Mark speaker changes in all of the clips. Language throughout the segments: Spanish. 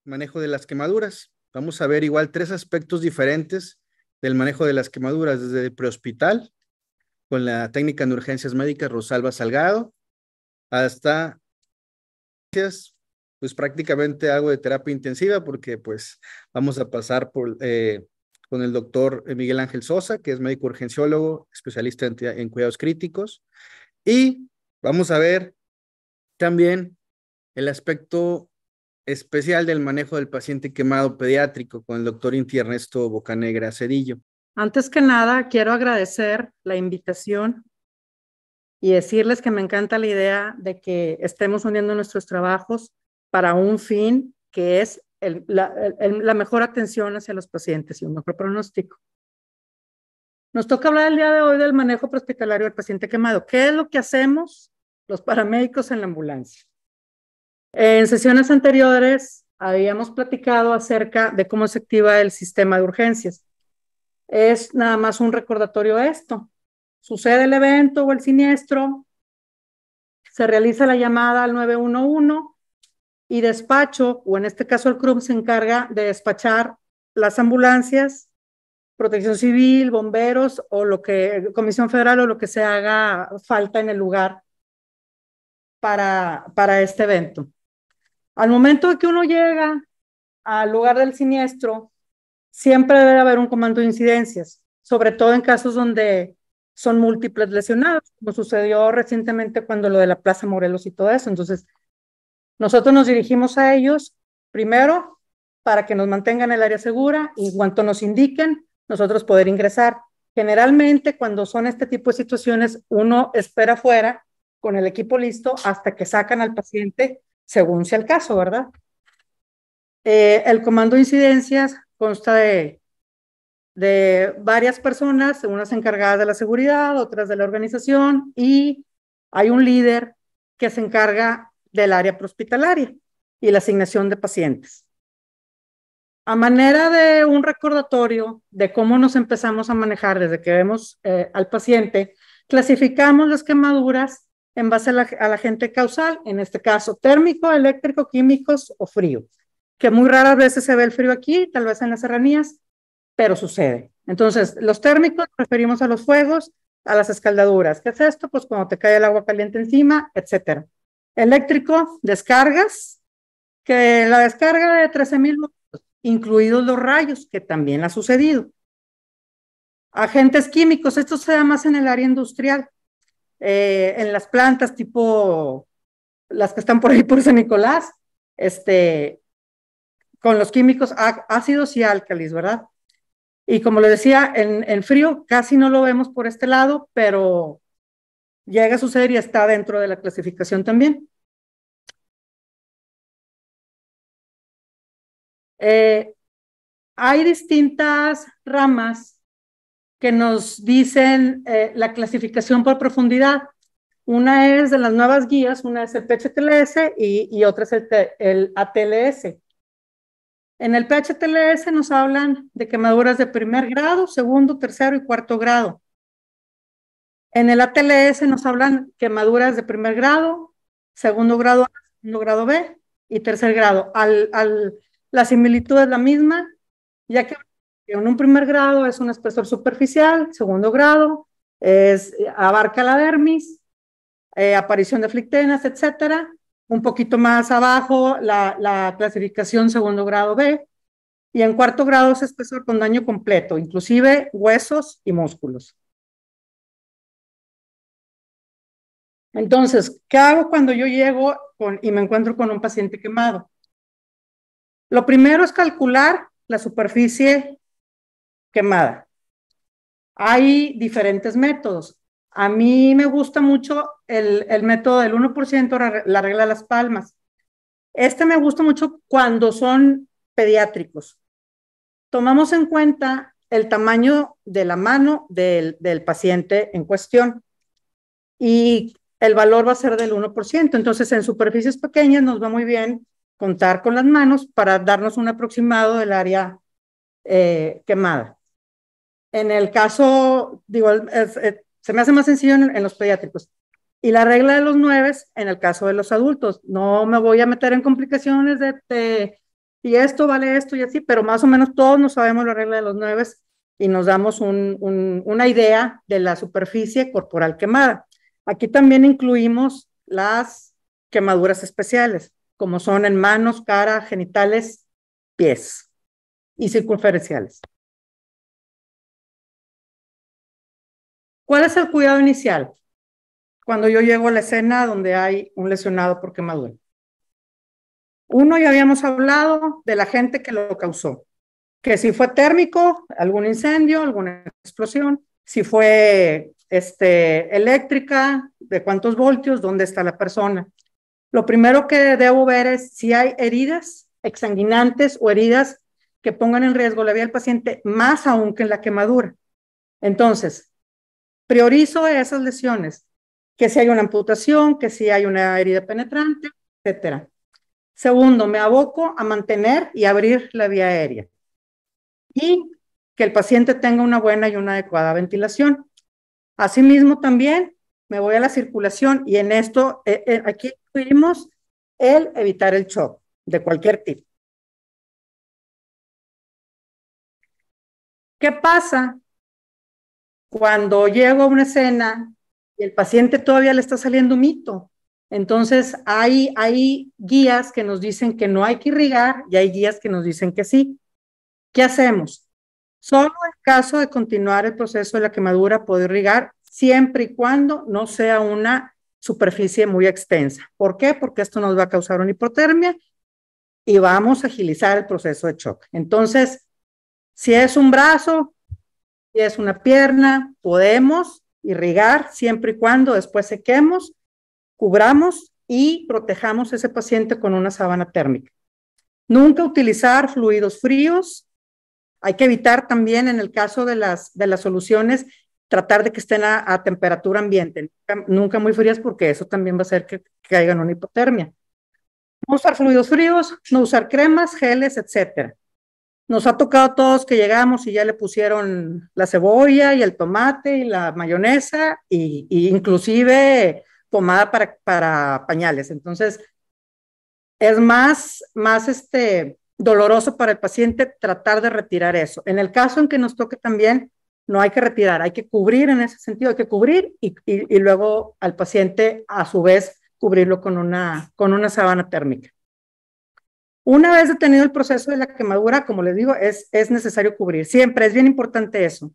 Speaker 1: manejo de las quemaduras. Vamos a ver igual tres aspectos diferentes del manejo de las quemaduras, desde el prehospital, con la técnica en urgencias médicas Rosalba Salgado, hasta pues prácticamente algo de terapia intensiva, porque pues vamos a pasar con el doctor Miguel Ángel Sosa, que es médico urgenciólogo, especialista en cuidados críticos, y vamos a ver también el aspecto especial del manejo del paciente quemado pediátrico con el doctor Inti Ernesto Bocanegra Cedillo.
Speaker 2: Antes que nada, quiero agradecer la invitación y decirles que me encanta la idea de que estemos uniendo nuestros trabajos para un fin que es la mejor atención hacia los pacientes y un mejor pronóstico. Nos toca hablar el día de hoy del manejo prehospitalario del paciente quemado. ¿Qué es lo que hacemos los paramédicos en la ambulancia? En sesiones anteriores habíamos platicado acerca de cómo se activa el sistema de urgencias. Es nada más un recordatorio de esto. Sucede el evento o el siniestro, se realiza la llamada al 911 y despacho, o en este caso el CRUM, se encarga de despachar las ambulancias, Protección Civil, bomberos o Comisión Federal o lo que se haga falta en el lugar para este evento. Al momento de que uno llega al lugar del siniestro, siempre debe haber un comando de incidencias, sobre todo en casos donde son múltiples lesionados, como sucedió recientemente cuando lo de la Plaza Morelos y todo eso. Entonces, nosotros nos dirigimos a ellos primero para que nos mantengan el área segura y en cuanto nos indiquen, nosotros poder ingresar. Generalmente, cuando son este tipo de situaciones, uno espera afuera con el equipo listo hasta que sacan al paciente, según sea el caso, ¿verdad? El comando de incidencias consta de varias personas, unas encargadas de la seguridad, otras de la organización, y hay un líder que se encarga del área prehospitalaria y la asignación de pacientes. A manera de un recordatorio de cómo nos empezamos a manejar desde que vemos al paciente, clasificamos las quemaduras en base a la agente causal, en este caso térmico, eléctrico, químicos o frío, que muy raras veces se ve el frío aquí, tal vez en las serranías, pero sucede. Entonces, los térmicos nos referimos a los fuegos, a las escaldaduras. ¿Qué es esto? Pues cuando te cae el agua caliente encima, etcétera. Eléctrico, descargas, que la descarga de 13,000 voltios, incluidos los rayos, que también ha sucedido. Agentes químicos, esto se da más en el área industrial, en las plantas tipo las que están por ahí por San Nicolás, con los químicos ácidos y álcalis, ¿verdad? Y como le decía, en frío casi no lo vemos por este lado, pero llega a suceder y está dentro de la clasificación también. Hay distintas ramas que nos dicen la clasificación por profundidad. Una es de las nuevas guías, una es el PHTLS y otra es el ATLS. En el PHTLS nos hablan de quemaduras de primer grado, segundo, tercero y cuarto grado. En el ATLS nos hablan quemaduras de primer grado, segundo grado A, segundo grado B y tercer grado. La similitud es la misma, ya que en un primer grado es un espesor superficial, segundo grado abarca la dermis, aparición de flictenas, etcétera. Un poquito más abajo la clasificación segundo grado B, y en cuarto grado es espesor con daño completo, inclusive huesos y músculos. Entonces, ¿qué hago cuando yo llego y me encuentro con un paciente quemado? Lo primero es calcular la superficie quemada. Hay diferentes métodos. A mí me gusta mucho el método del 1%, la regla de las palmas. Me gusta mucho cuando son pediátricos. Tomamos en cuenta el tamaño de la mano del paciente en cuestión y el valor va a ser del 1%. Entonces, en superficies pequeñas nos va muy bien contar con las manos para darnos un aproximado del área quemada. En el caso, digo, se me hace más sencillo en los pediátricos. Y la regla de los 9 en el caso de los adultos. No me voy a meter en complicaciones de y esto vale esto y así, pero más o menos todos nos sabemos la regla de los 9 y nos damos una idea de la superficie corporal quemada. Aquí también incluimos las quemaduras especiales, como son en manos, cara, genitales, pies y circunferenciales. ¿Cuál es el cuidado inicial? Cuando yo llego a la escena donde hay un lesionado por quemadura. Uno, ya habíamos hablado del agente que lo causó, que si fue térmico, algún incendio, alguna explosión, si fue eléctrica, de cuántos voltios, dónde está la persona. Lo primero que debo ver es si hay heridas exsanguinantes o heridas que pongan en riesgo la vida del paciente, más aún que en la quemadura. Entonces, priorizo esas lesiones, que si hay una amputación, que si hay una herida penetrante, etcétera. Segundo, me aboco a mantener y abrir la vía aérea y que el paciente tenga una buena y una adecuada ventilación. Asimismo, también me voy a la circulación y en esto, aquí incluimos el evitar el shock de cualquier tipo. ¿Qué pasa cuando llego a una escena y el paciente todavía le está saliendo mito? Entonces, hay guías que nos dicen que no hay que irrigar y hay guías que nos dicen que sí. ¿Qué hacemos? Solo en caso de continuar el proceso de la quemadura puedo irrigar siempre y cuando no sea una superficie muy extensa. ¿Por qué? Porque esto nos va a causar una hipotermia y vamos a agilizar el proceso de shock. Entonces, si es un brazo, si es una pierna, podemos irrigar siempre y cuando después sequemos, cubramos y protejamos a ese paciente con una sábana térmica. Nunca utilizar fluidos fríos. Hay que evitar también, en el caso de las soluciones, tratar de que estén a temperatura ambiente, nunca muy frías, porque eso también va a hacer que caigan en una hipotermia. No usar fluidos fríos, no usar cremas, geles, etcétera. Nos ha tocado a todos que llegamos y ya le pusieron la cebolla y el tomate y la mayonesa y inclusive pomada para pañales. Entonces, es más doloroso para el paciente tratar de retirar eso. En el caso en que nos toque también, no hay que retirar, hay que cubrir en ese sentido, hay que cubrir y luego al paciente a su vez cubrirlo con una sábana térmica. Una vez detenido el proceso de la quemadura, como les digo, es necesario cubrir. Siempre es bien importante eso.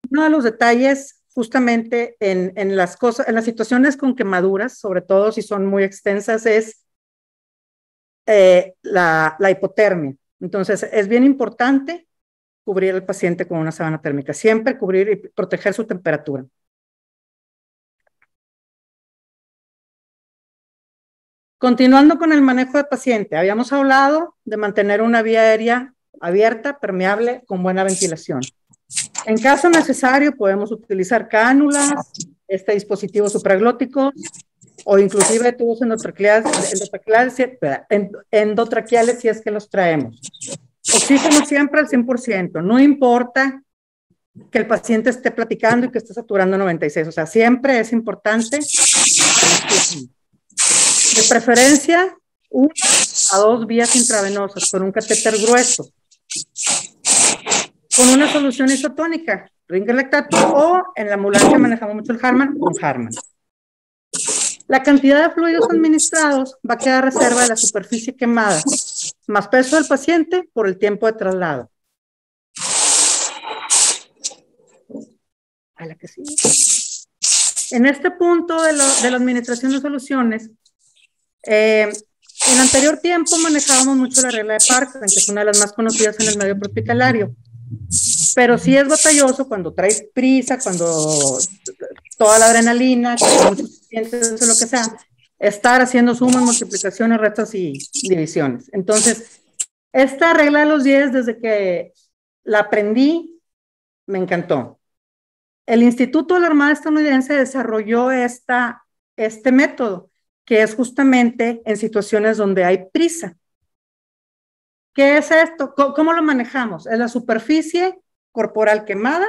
Speaker 2: Uno de los detalles justamente en las situaciones con quemaduras, sobre todo si son muy extensas, es la hipotermia. Entonces, es bien importante cubrir al paciente con una sábana térmica. Siempre cubrir y proteger su temperatura. Continuando con el manejo del paciente, habíamos hablado de mantener una vía aérea abierta, permeable, con buena ventilación. En caso necesario, podemos utilizar cánulas, dispositivos supraglóticos o inclusive tubos endotraqueales si es que los traemos. Oxígeno siempre al 100%, no importa que el paciente esté platicando y que esté saturando 96, o sea, siempre es importante. De preferencia, 1 a 2 vías intravenosas con un catéter grueso, con una solución isotónica, ringelactato, o en la ambulancia manejamos mucho el Harman, con Harman. La cantidad de fluidos administrados va a quedar reserva de la superficie quemada, más peso del paciente por el tiempo de traslado. A la que sigue. En este punto de la administración de soluciones, en anterior tiempo manejábamos mucho la regla de Parkman, que es una de las más conocidas en el medio prehospitalario, pero sí es batalloso cuando traes prisa, cuando toda la adrenalina, con muchos pacientes o lo que sea, estar haciendo sumas, multiplicaciones, restas y divisiones. Entonces, esta regla de los 10, desde que la aprendí, me encantó. El Instituto de la Armada Estadounidense desarrolló este método, que es justamente en situaciones donde hay prisa. ¿Qué es esto? ¿Cómo lo manejamos? Es la superficie corporal quemada,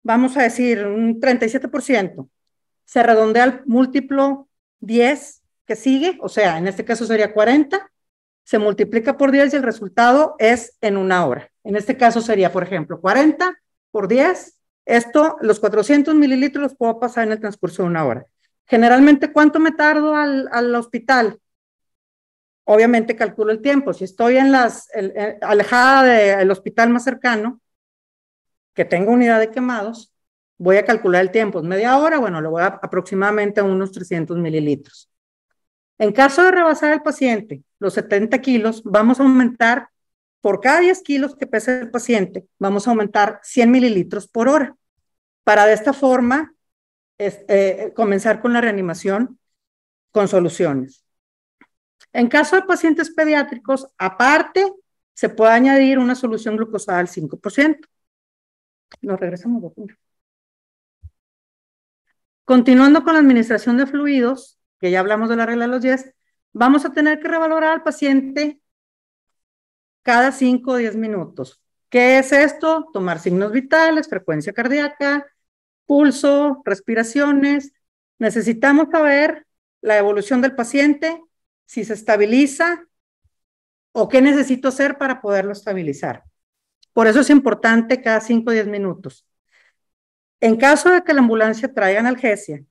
Speaker 2: vamos a decir un 37%. Se redondea al múltiplo 10 que sigue, o sea, en este caso sería 40, se multiplica por 10 y el resultado es en 1 hora. En este caso sería, por ejemplo, 40 por 10. Esto, los 400 mililitros los puedo pasar en el transcurso de 1 hora. Generalmente, ¿cuánto me tardo al hospital? Obviamente calculo el tiempo. Si estoy alejada del hospital más cercano, que tenga unidad de quemados, voy a calcular el tiempo. ¿Es media hora? Bueno, lo voy a aproximadamente a unos 300 mililitros. En caso de rebasar al paciente los 70 kilos, vamos a aumentar, por cada 10 kilos que pese el paciente, vamos a aumentar 100 mililitros por hora, para de esta forma comenzar con la reanimación con soluciones. En caso de pacientes pediátricos, aparte, se puede añadir una solución glucosada al 5%. Nos regresamos, doctor. Continuando con la administración de fluidos, que ya hablamos de la regla de los 10, vamos a tener que revalorar al paciente cada 5 o 10 minutos. ¿Qué es esto? Tomar signos vitales, frecuencia cardíaca, pulso, respiraciones. Necesitamos saber la evolución del paciente, si se estabiliza o qué necesito hacer para poderlo estabilizar. Por eso es importante cada 5 o 10 minutos. En caso de que la ambulancia traiga analgesia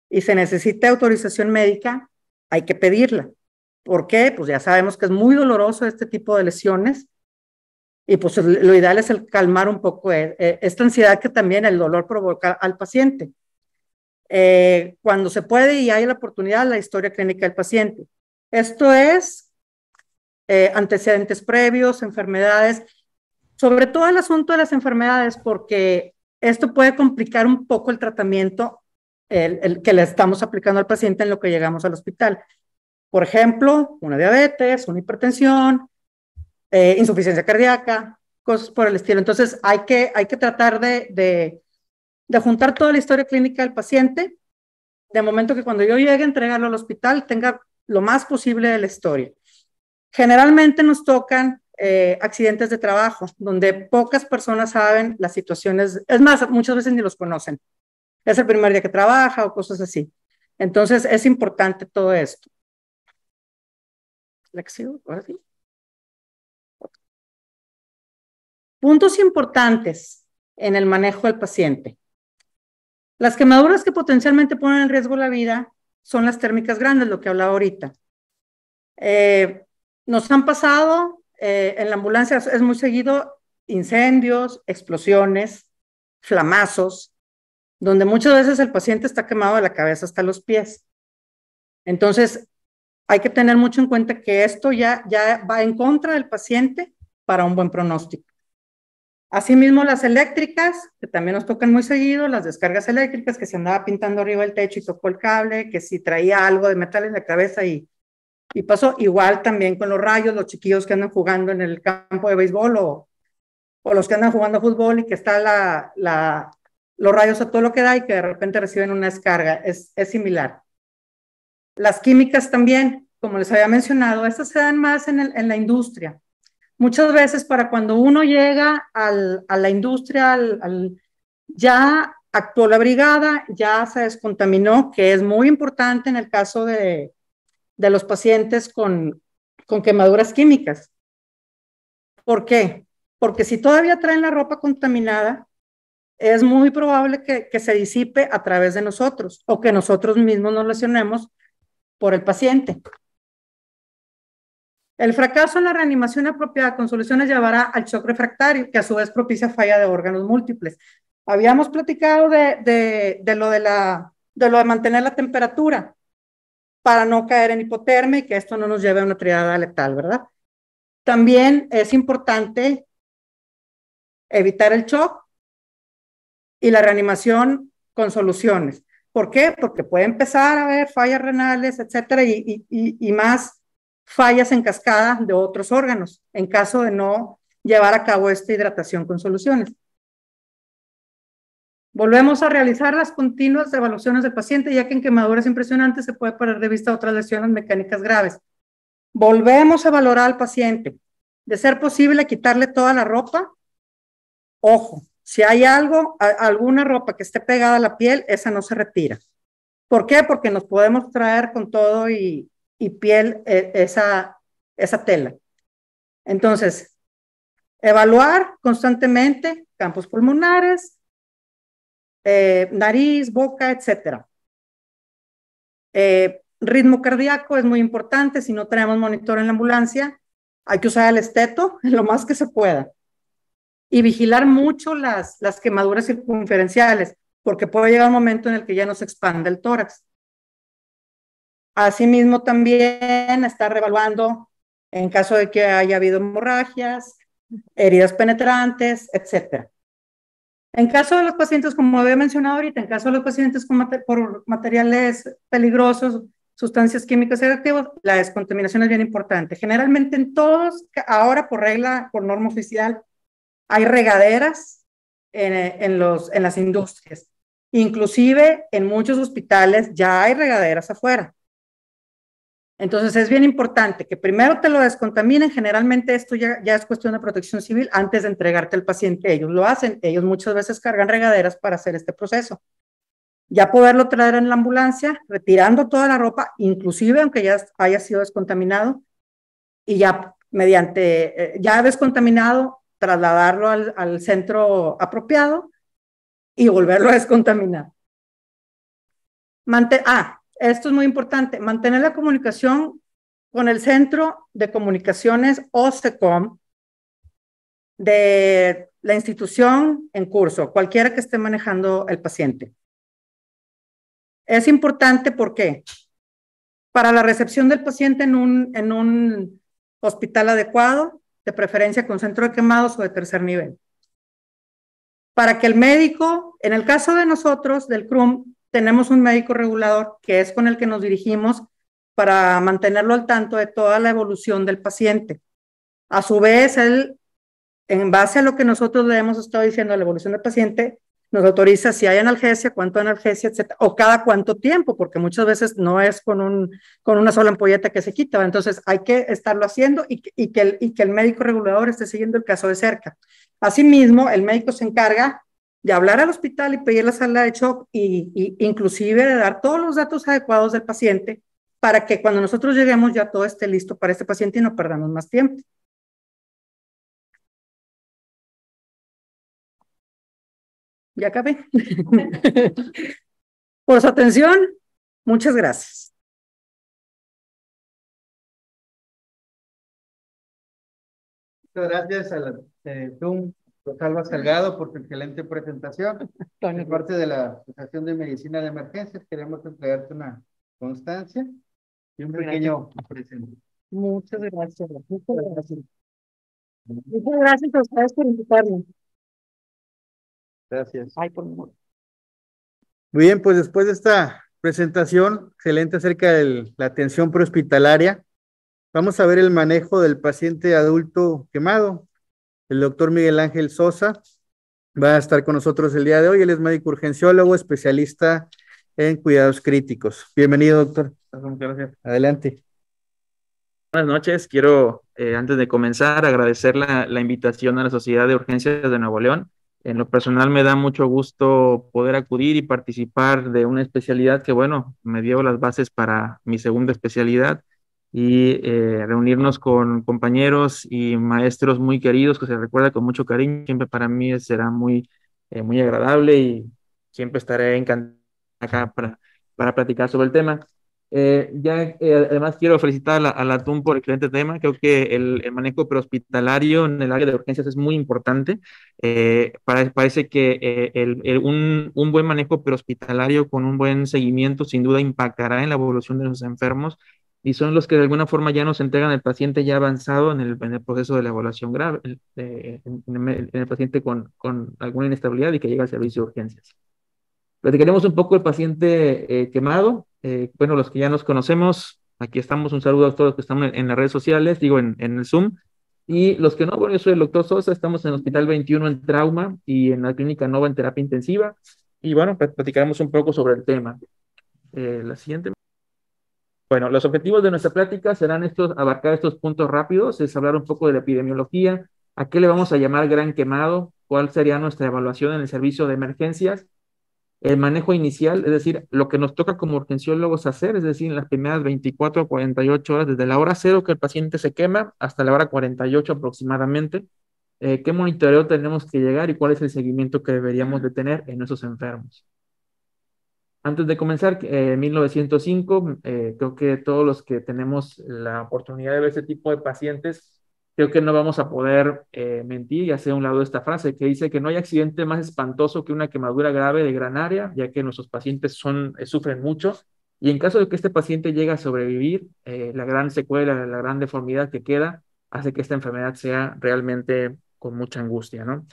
Speaker 2: y se necesite autorización médica, hay que pedirla. ¿Por qué? Pues ya sabemos que es muy doloroso este tipo de lesiones y pues lo ideal es el calmar un poco esta ansiedad que también el dolor provoca al paciente. Cuando se puede y hay la oportunidad, la historia clínica del paciente. Esto es antecedentes previos, enfermedades, sobre todo el asunto de las enfermedades, porque esto puede complicar un poco el tratamiento que le estamos aplicando al paciente en lo que llegamos al hospital. Por ejemplo, una diabetes, una hipertensión, insuficiencia cardíaca, cosas por el estilo. Entonces, hay que tratar de juntar toda la historia clínica del paciente, de momento que cuando yo llegue a entregarlo al hospital tenga lo más posible de la historia. Generalmente nos tocan accidentes de trabajo, donde pocas personas saben las situaciones, es más, muchas veces ni los conocen. Es el primer día que trabaja o cosas así. Entonces, es importante todo esto. Ahora sí. Puntos importantes en el manejo del paciente. Las quemaduras que potencialmente ponen en riesgo la vida son las térmicas grandes, lo que hablaba ahorita. Nos han pasado en la ambulancia, es muy seguido, incendios, explosiones, flamazos, donde muchas veces el paciente está quemado de la cabeza hasta los pies. Entonces, hay que tener mucho en cuenta que esto ya va en contra del paciente para un buen pronóstico. Asimismo, las eléctricas, que también nos tocan muy seguido, las descargas eléctricas, que se andaba pintando arriba del techo y tocó el cable, que si traía algo de metal en la cabeza y pasó. Igual también con los rayos, los chiquillos que andan jugando en el campo de béisbol o los que andan jugando fútbol y que está los rayos a todo lo que da y que de repente reciben una descarga, es similar. Las químicas también, como les había mencionado, estas se dan más en la industria. Muchas veces para cuando uno llega a la industria, ya actuó la brigada, ya se descontaminó, que es muy importante en el caso de los pacientes con quemaduras químicas. ¿Por qué? Porque si todavía traen la ropa contaminada, es muy probable que se disipe a través de nosotros o que nosotros mismos nos lesionemos por el paciente. El fracaso en la reanimación apropiada con soluciones llevará al shock refractario, que a su vez propicia falla de órganos múltiples. Habíamos platicado de lo de mantener la temperatura para no caer en hipotermia y que esto no nos lleve a una triada letal, ¿verdad? También es importante evitar el shock y la reanimación con soluciones. ¿Por qué? Porque puede empezar a haber fallas renales, etcétera, y más fallas en cascada de otros órganos en caso de no llevar a cabo esta hidratación con soluciones. Volvemos a realizar las continuas evaluaciones del paciente, ya que en quemaduras impresionantes se puede perder de vista otras lesiones mecánicas graves. Volvemos a valorar al paciente. De ser posible, quitarle toda la ropa. Ojo, si hay alguna ropa que esté pegada a la piel, esa no se retira. ¿Por qué? Porque nos podemos traer con todo y piel esa tela. Entonces, evaluar constantemente campos pulmonares, nariz, boca, etcétera. Ritmo cardíaco es muy importante. Si no tenemos monitor en la ambulancia, hay que usar el esteto lo más que se pueda. Y vigilar mucho las quemaduras circunferenciales, porque puede llegar un momento en el que ya no se expande el tórax. Asimismo, también está reevaluando en caso de que haya habido hemorragias, heridas penetrantes, etcétera. En caso de los pacientes, como había mencionado ahorita, en caso de los pacientes por materiales peligrosos, sustancias químicas reactivas, la descontaminación es bien importante. Generalmente en todos, ahora por regla, por norma oficial, hay regaderas en las industrias. Inclusive en muchos hospitales ya hay regaderas afuera. Entonces es bien importante que primero te lo descontaminen. Generalmente esto ya es cuestión de protección civil antes de entregarte al paciente. Ellos lo hacen, ellos muchas veces cargan regaderas para hacer este proceso. Ya poderlo traer en la ambulancia, retirando toda la ropa, inclusive aunque ya haya sido descontaminado, y ya mediante, ya descontaminado, trasladarlo al centro apropiado y volverlo a descontaminar. Esto es muy importante, mantener la comunicación con el Centro de Comunicaciones o SECOM de la institución en curso, cualquiera que esté manejando el paciente. Es importante porque para la recepción del paciente en un hospital adecuado, de preferencia con centro de quemados o de tercer nivel. Para que el médico, en el caso de nosotros, del CRUM, tenemos un médico regulador que es con el que nos dirigimos para mantenerlo al tanto de toda la evolución del paciente. A su vez, él, en base a lo que nosotros le hemos estado diciendo de la evolución del paciente, nos autoriza si hay analgesia, cuánto analgesia, etcétera, o cada cuánto tiempo, porque muchas veces no es con una sola ampolleta que se quita. Entonces, hay que estarlo haciendo y que el médico regulador esté siguiendo el caso de cerca. Asimismo, el médico se encarga de hablar al hospital y pedir la sala de shock y inclusive de dar todos los datos adecuados del paciente para que cuando nosotros lleguemos ya todo esté listo para este paciente y no perdamos más tiempo. Ya acabé. Por su atención, muchas gracias.
Speaker 1: Muchas gracias a tú, Rosalba Salgado, por tu excelente presentación. De parte de la Asociación de Medicina de Emergencias, queremos entregarte una constancia y un pequeño presente.
Speaker 2: Muchas gracias. Muchas gracias. Muchas gracias a ustedes por invitarme.
Speaker 1: Gracias.
Speaker 2: Ay, por favor.
Speaker 1: Muy bien, pues después de esta presentación excelente acerca de la atención prehospitalaria, vamos a ver el manejo del paciente adulto quemado. El doctor Miguel Ángel Sosa va a estar con nosotros el día de hoy. Él es médico urgenciólogo, especialista en cuidados críticos. Bienvenido, doctor.
Speaker 3: Muchas gracias.
Speaker 1: Adelante.
Speaker 3: Buenas noches. Quiero, antes de comenzar, agradecer la invitación a la Sociedad de Urgencias de Nuevo León. En lo personal me da mucho gusto poder acudir y participar de una especialidad que, bueno, me dio las bases para mi segunda especialidad y reunirnos con compañeros y maestros muy queridos que se recuerda con mucho cariño. Siempre para mí será muy agradable y siempre estaré encantado acá para platicar sobre el tema. Además quiero felicitar a la TUM por el excelente tema. Creo que el manejo prehospitalario en el área de urgencias es muy importante. Parece que un buen manejo prehospitalario con un buen seguimiento sin duda impactará en la evolución de los enfermos y son los que de alguna forma ya nos entregan al paciente ya avanzado en el proceso de la evaluación grave, en el paciente con alguna inestabilidad y que llega al servicio de urgencias. Platicaremos un poco del paciente quemado. Bueno, los que ya nos conocemos, aquí estamos. Un saludo a todos los que están en las redes sociales, digo, en el Zoom. Y los que no, bueno, yo soy el doctor Sosa, estamos en el Hospital 21 en trauma y en la Clínica Nova en terapia intensiva. Y bueno, platicaremos un poco sobre el tema. La siguiente. Bueno, los objetivos de nuestra plática serán abarcar estos puntos rápidos, es hablar un poco de la epidemiología, a qué le vamos a llamar gran quemado, cuál sería nuestra evaluación en el servicio de emergencias, El manejo inicial, es decir, lo que nos toca como urgenciólogos hacer, es decir, en las primeras 24 a 48 horas, desde la hora cero que el paciente se quema hasta la hora 48 aproximadamente, qué monitoreo tenemos que llegar y cuál es el seguimiento que deberíamos de tener en esos enfermos. Antes de comenzar, 1905, creo que todos los que tenemos la oportunidad de ver ese tipo de pacientes, creo que no vamos a poder mentir y hacer a un lado esta frase que dice que no hay accidente más espantoso que una quemadura grave de gran área, ya que nuestros pacientes sufren mucho. Y en caso de que este paciente llegue a sobrevivir, la gran secuela, la gran deformidad que queda, hace que esta enfermedad sea realmente con mucha angustia, ¿no?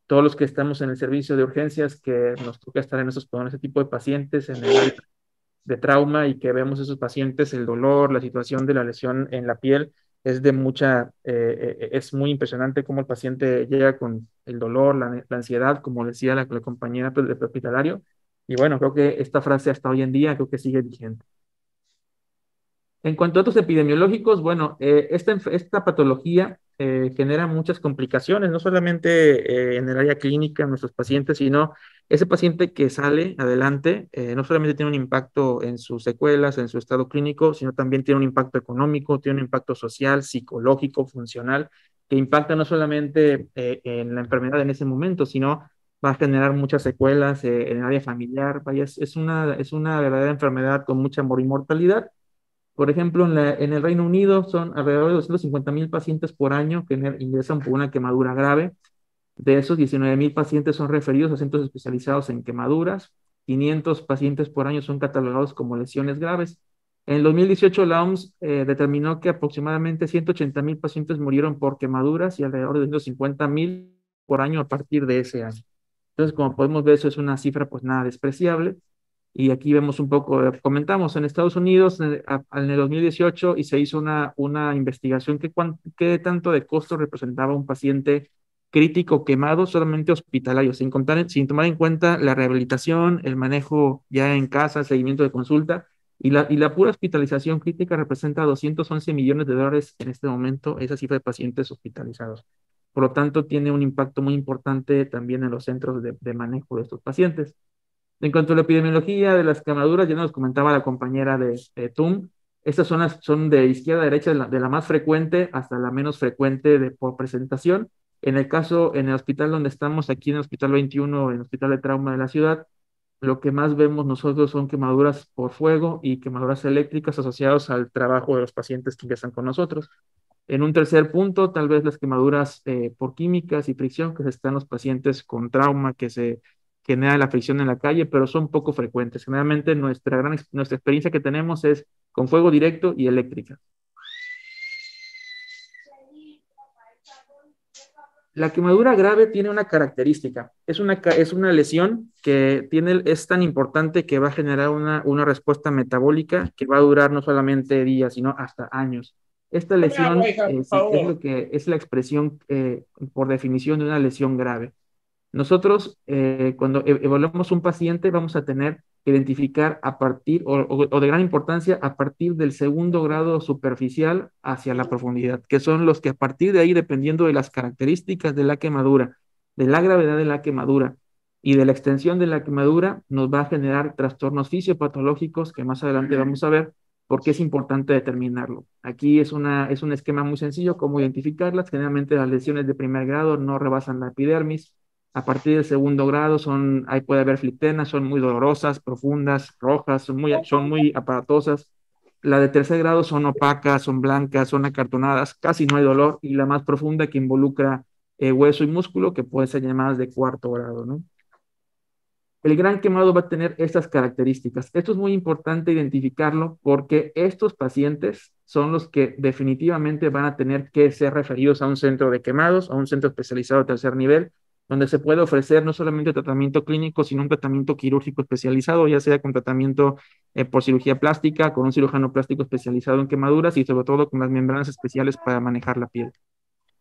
Speaker 3: Todos los que estamos en el servicio de urgencias, que nos toca estar con ese tipo de pacientes en el área de trauma y que vemos esos pacientes, el dolor, la situación de la lesión en la piel, es muy impresionante cómo el paciente llega con el dolor, la ansiedad, como decía la compañera del hospitalario. Y bueno, creo que esta frase hasta hoy en día creo que sigue vigente. En cuanto a datos epidemiológicos, bueno, esta patología genera muchas complicaciones, no solamente en el área clínica en nuestros pacientes, sino ese paciente que sale adelante, no solamente tiene un impacto en sus secuelas, en su estado clínico, sino también tiene un impacto económico, tiene un impacto social, psicológico, funcional, que impacta no solamente en la enfermedad en ese momento, sino va a generar muchas secuelas en el área familiar. Vaya, es una verdadera enfermedad con mucha mortalidad. Por ejemplo, en el Reino Unido son alrededor de 250,000 pacientes por año que ingresan por una quemadura grave. De esos, 19,000 pacientes son referidos a centros especializados en quemaduras. 500 pacientes por año son catalogados como lesiones graves. En 2018, la OMS determinó que aproximadamente 180,000 pacientes murieron por quemaduras y alrededor de 150,000 por año a partir de ese año. Entonces, como podemos ver, eso es una cifra pues nada despreciable. Y aquí vemos un poco, comentamos en Estados Unidos en el 2018 y se hizo una investigación qué tanto de costo representaba un paciente crítico quemado solamente hospitalario, sin tomar en cuenta la rehabilitación, el manejo ya en casa, el seguimiento de consulta. Y la pura hospitalización crítica representa 211 millones de dólares en este momento, esa cifra de pacientes hospitalizados. Por lo tanto, tiene un impacto muy importante también en los centros de manejo de estos pacientes. En cuanto a la epidemiología de las quemaduras, ya nos comentaba la compañera de TUM, estas son de izquierda a derecha, de la más frecuente hasta la menos frecuente por presentación. En el hospital donde estamos, aquí en el Hospital 21, en el Hospital de Trauma de la ciudad, lo que más vemos nosotros son quemaduras por fuego y quemaduras eléctricas asociadas al trabajo de los pacientes que ingresan con nosotros. En un tercer punto, tal vez las quemaduras por químicas y fricción, que están los pacientes con trauma, que se genera la fricción en la calle, pero son poco frecuentes. Generalmente nuestra experiencia que tenemos es con fuego directo y eléctrica. La quemadura grave tiene una característica, es una lesión que es tan importante que va a generar una respuesta metabólica que va a durar no solamente días, sino hasta años. Esta lesión es la expresión por definición de una lesión grave. Nosotros, cuando evaluamos un paciente, vamos a tener que identificar o de gran importancia a partir del segundo grado superficial hacia la profundidad, que son los que a partir de ahí, dependiendo de las características de la quemadura, de la gravedad de la quemadura y de la extensión de la quemadura, nos va a generar trastornos fisiopatológicos que más adelante vamos a ver porque es importante determinarlo. Aquí es un esquema muy sencillo, cómo identificarlas. Generalmente las lesiones de primer grado no rebasan la epidermis. A partir del segundo grado ahí puede haber flictenas, son muy dolorosas, profundas, rojas, son muy aparatosas. La de tercer grado son opacas, son blancas, son acartonadas, casi no hay dolor. Y la más profunda que involucra hueso y músculo, que puede ser llamadas de cuarto grado, ¿no? El gran quemado va a tener estas características. Esto es muy importante identificarlo porque estos pacientes son los que definitivamente van a tener que ser referidos a un centro de quemados, a un centro especializado de tercer nivel, donde se puede ofrecer no solamente tratamiento clínico, sino un tratamiento quirúrgico especializado, ya sea con tratamiento por cirugía plástica, con un cirujano plástico especializado en quemaduras y sobre todo con las membranas especiales para manejar la piel.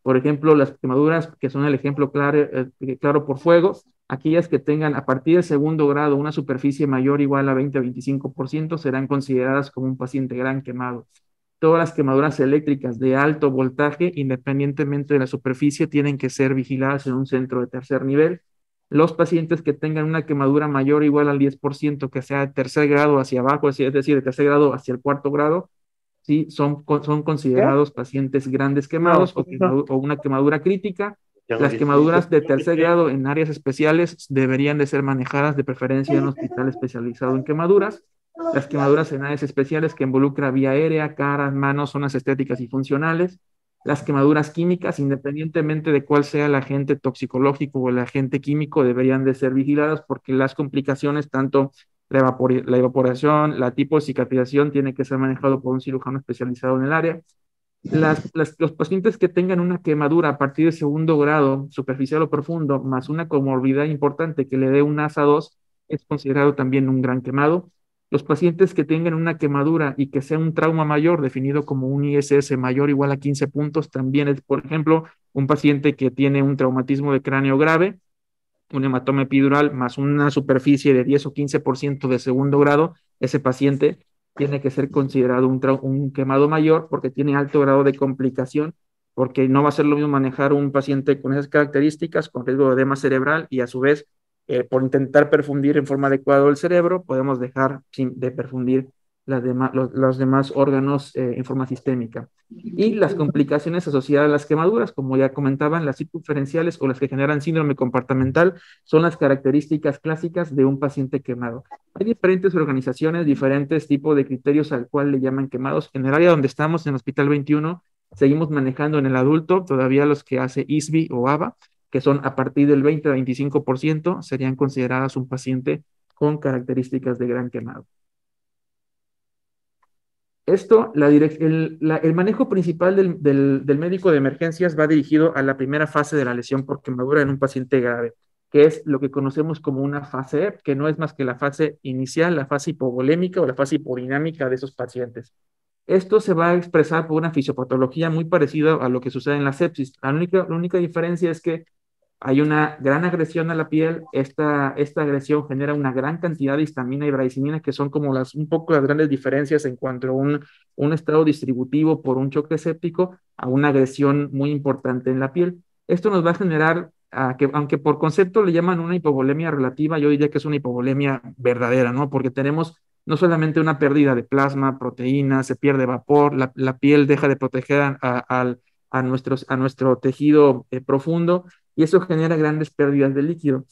Speaker 3: Por ejemplo, las quemaduras, que son el ejemplo claro por fuego, aquellas que tengan a partir del segundo grado una superficie mayor o igual a 20 o 25% serán consideradas como un paciente gran quemado. Todas las quemaduras eléctricas de alto voltaje, independientemente de la superficie, tienen que ser vigiladas en un centro de tercer nivel. Los pacientes que tengan una quemadura mayor o igual al 10%, que sea de tercer grado hacia abajo, es decir, de tercer grado hacia el cuarto grado, sí, son considerados pacientes grandes quemados o una quemadura crítica. Las quemaduras de tercer grado en áreas especiales deberían de ser manejadas de preferencia en un hospital especializado en quemaduras. Las quemaduras en áreas especiales que involucra vía aérea, caras, manos, zonas estéticas y funcionales. Las quemaduras químicas, independientemente de cuál sea el agente toxicológico o el agente químico, deberían de ser vigiladas porque las complicaciones, tanto la evaporación, la tipo de cicatrización, tiene que ser manejado por un cirujano especializado en el área. Los pacientes que tengan una quemadura a partir de segundo grado, superficial o profundo, más una comorbilidad importante que le dé un ASA2, es considerado también un gran quemado. Los pacientes que tengan una quemadura y que sea un trauma mayor, definido como un ISS mayor o igual a 15 puntos, también es, por ejemplo, un paciente que tiene un traumatismo de cráneo grave, un hematoma epidural más una superficie de 10 o 15% de segundo grado, ese paciente tiene que ser considerado un quemado mayor porque tiene alto grado de complicación, porque no va a ser lo mismo manejar un paciente con esas características, con riesgo de edema cerebral, y a su vez, por intentar perfundir en forma adecuada el cerebro, podemos dejar sin de perfundir los demás órganos en forma sistémica. Y las complicaciones asociadas a las quemaduras, como ya comentaban, las circunferenciales o las que generan síndrome compartimental, son las características clásicas de un paciente quemado. Hay diferentes organizaciones, diferentes tipos de criterios al cual le llaman quemados. En el área donde estamos, en el Hospital 21, seguimos manejando en el adulto todavía los que hace ISBI o ABA, que son a partir del 20 a 25%, serían consideradas un paciente con características de gran quemado. Esto, el manejo principal del médico de emergencias va dirigido a la primera fase de la lesión por quemadura en un paciente grave, que es lo que conocemos como una fase EP, que no es más que la fase inicial, la fase hipovolémica o la fase hipodinámica de esos pacientes. Esto se va a expresar por una fisiopatología muy parecida a lo que sucede en la sepsis. La única diferencia es que hay una gran agresión a la piel. Esta agresión genera una gran cantidad de histamina y bradicimina, que son como un poco las grandes diferencias en cuanto a un estado distributivo por un choque séptico a una agresión muy importante en la piel. Esto nos va a generar, aunque por concepto le llaman una hipovolemia relativa, yo diría que es una hipovolemia verdadera, ¿no? Porque tenemos no solamente una pérdida de plasma, proteínas, se pierde vapor, la piel deja de proteger a nuestro tejido profundo, y eso genera grandes pérdidas de líquido.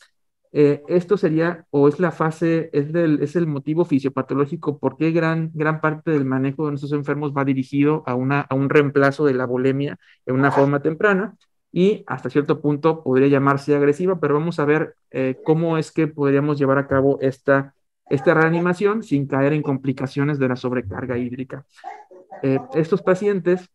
Speaker 3: Esto sería, o es la fase, es el motivo fisiopatológico por qué gran parte del manejo de nuestros enfermos va dirigido a un reemplazo de la bulimia en una forma temprana, y hasta cierto punto podría llamarse agresiva, pero vamos a ver cómo es que podríamos llevar a cabo esta reanimación sin caer en complicaciones de la sobrecarga hídrica. Estos pacientes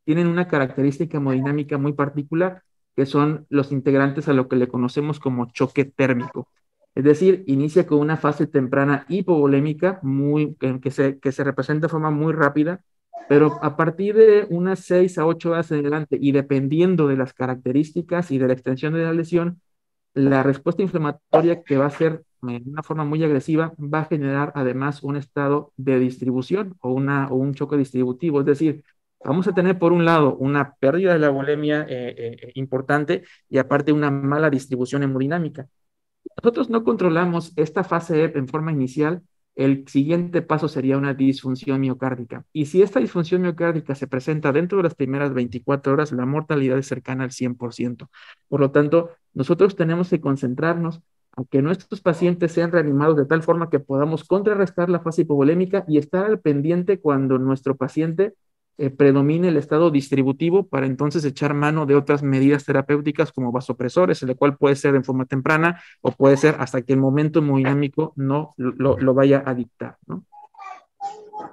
Speaker 3: tienen una característica hemodinámica muy particular, que son los integrantes a lo que le conocemos como choque térmico. Es decir, inicia con una fase temprana hipovolémica que se representa de forma muy rápida, pero a partir de unas 6 a 8 horas en adelante, y dependiendo de las características y de la extensión de la lesión, la respuesta inflamatoria, que va a ser de una forma muy agresiva, va a generar además un estado de distribución o un choque distributivo. Es decir, vamos a tener por un lado una pérdida de la bulimia importante, y aparte una mala distribución hemodinámica. Nosotros no controlamos esta fase EP en forma inicial, el siguiente paso sería una disfunción miocárdica. Y si esta disfunción miocárdica se presenta dentro de las primeras 24 horas, la mortalidad es cercana al 100%. Por lo tanto, nosotros tenemos que concentrarnos a que nuestros pacientes sean reanimados de tal forma que podamos contrarrestar la fase hipovolémica y estar al pendiente cuando nuestro paciente predomine el estado distributivo, para entonces echar mano de otras medidas terapéuticas como vasopresores, el cual puede ser en forma temprana o puede ser hasta que el momento hemodinámico no lo vaya a dictar, ¿no?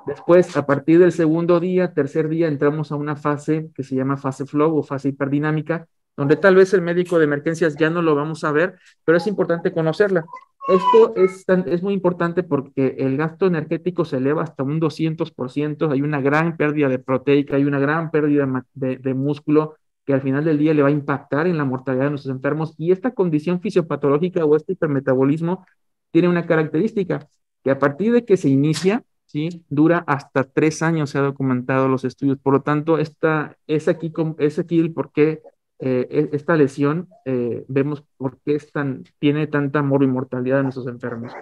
Speaker 3: Después, a partir del segundo día, tercer día, entramos a una fase que se llama fase flow o fase hiperdinámica, donde tal vez el médico de emergencias ya no lo vamos a ver, pero es importante conocerla. Esto es muy importante porque el gasto energético se eleva hasta un 200%, hay una gran pérdida de proteica, hay una gran pérdida de músculo, que al final del día le va a impactar en la mortalidad de nuestros enfermos. Y esta condición fisiopatológica o este hipermetabolismo tiene una característica, que a partir de que se inicia, ¿sí?, dura hasta 3 años, se ha documentado los estudios. Por lo tanto, es aquí el por qué esta lesión, vemos por qué tiene tanta morbimortalidad en nuestros enfermos.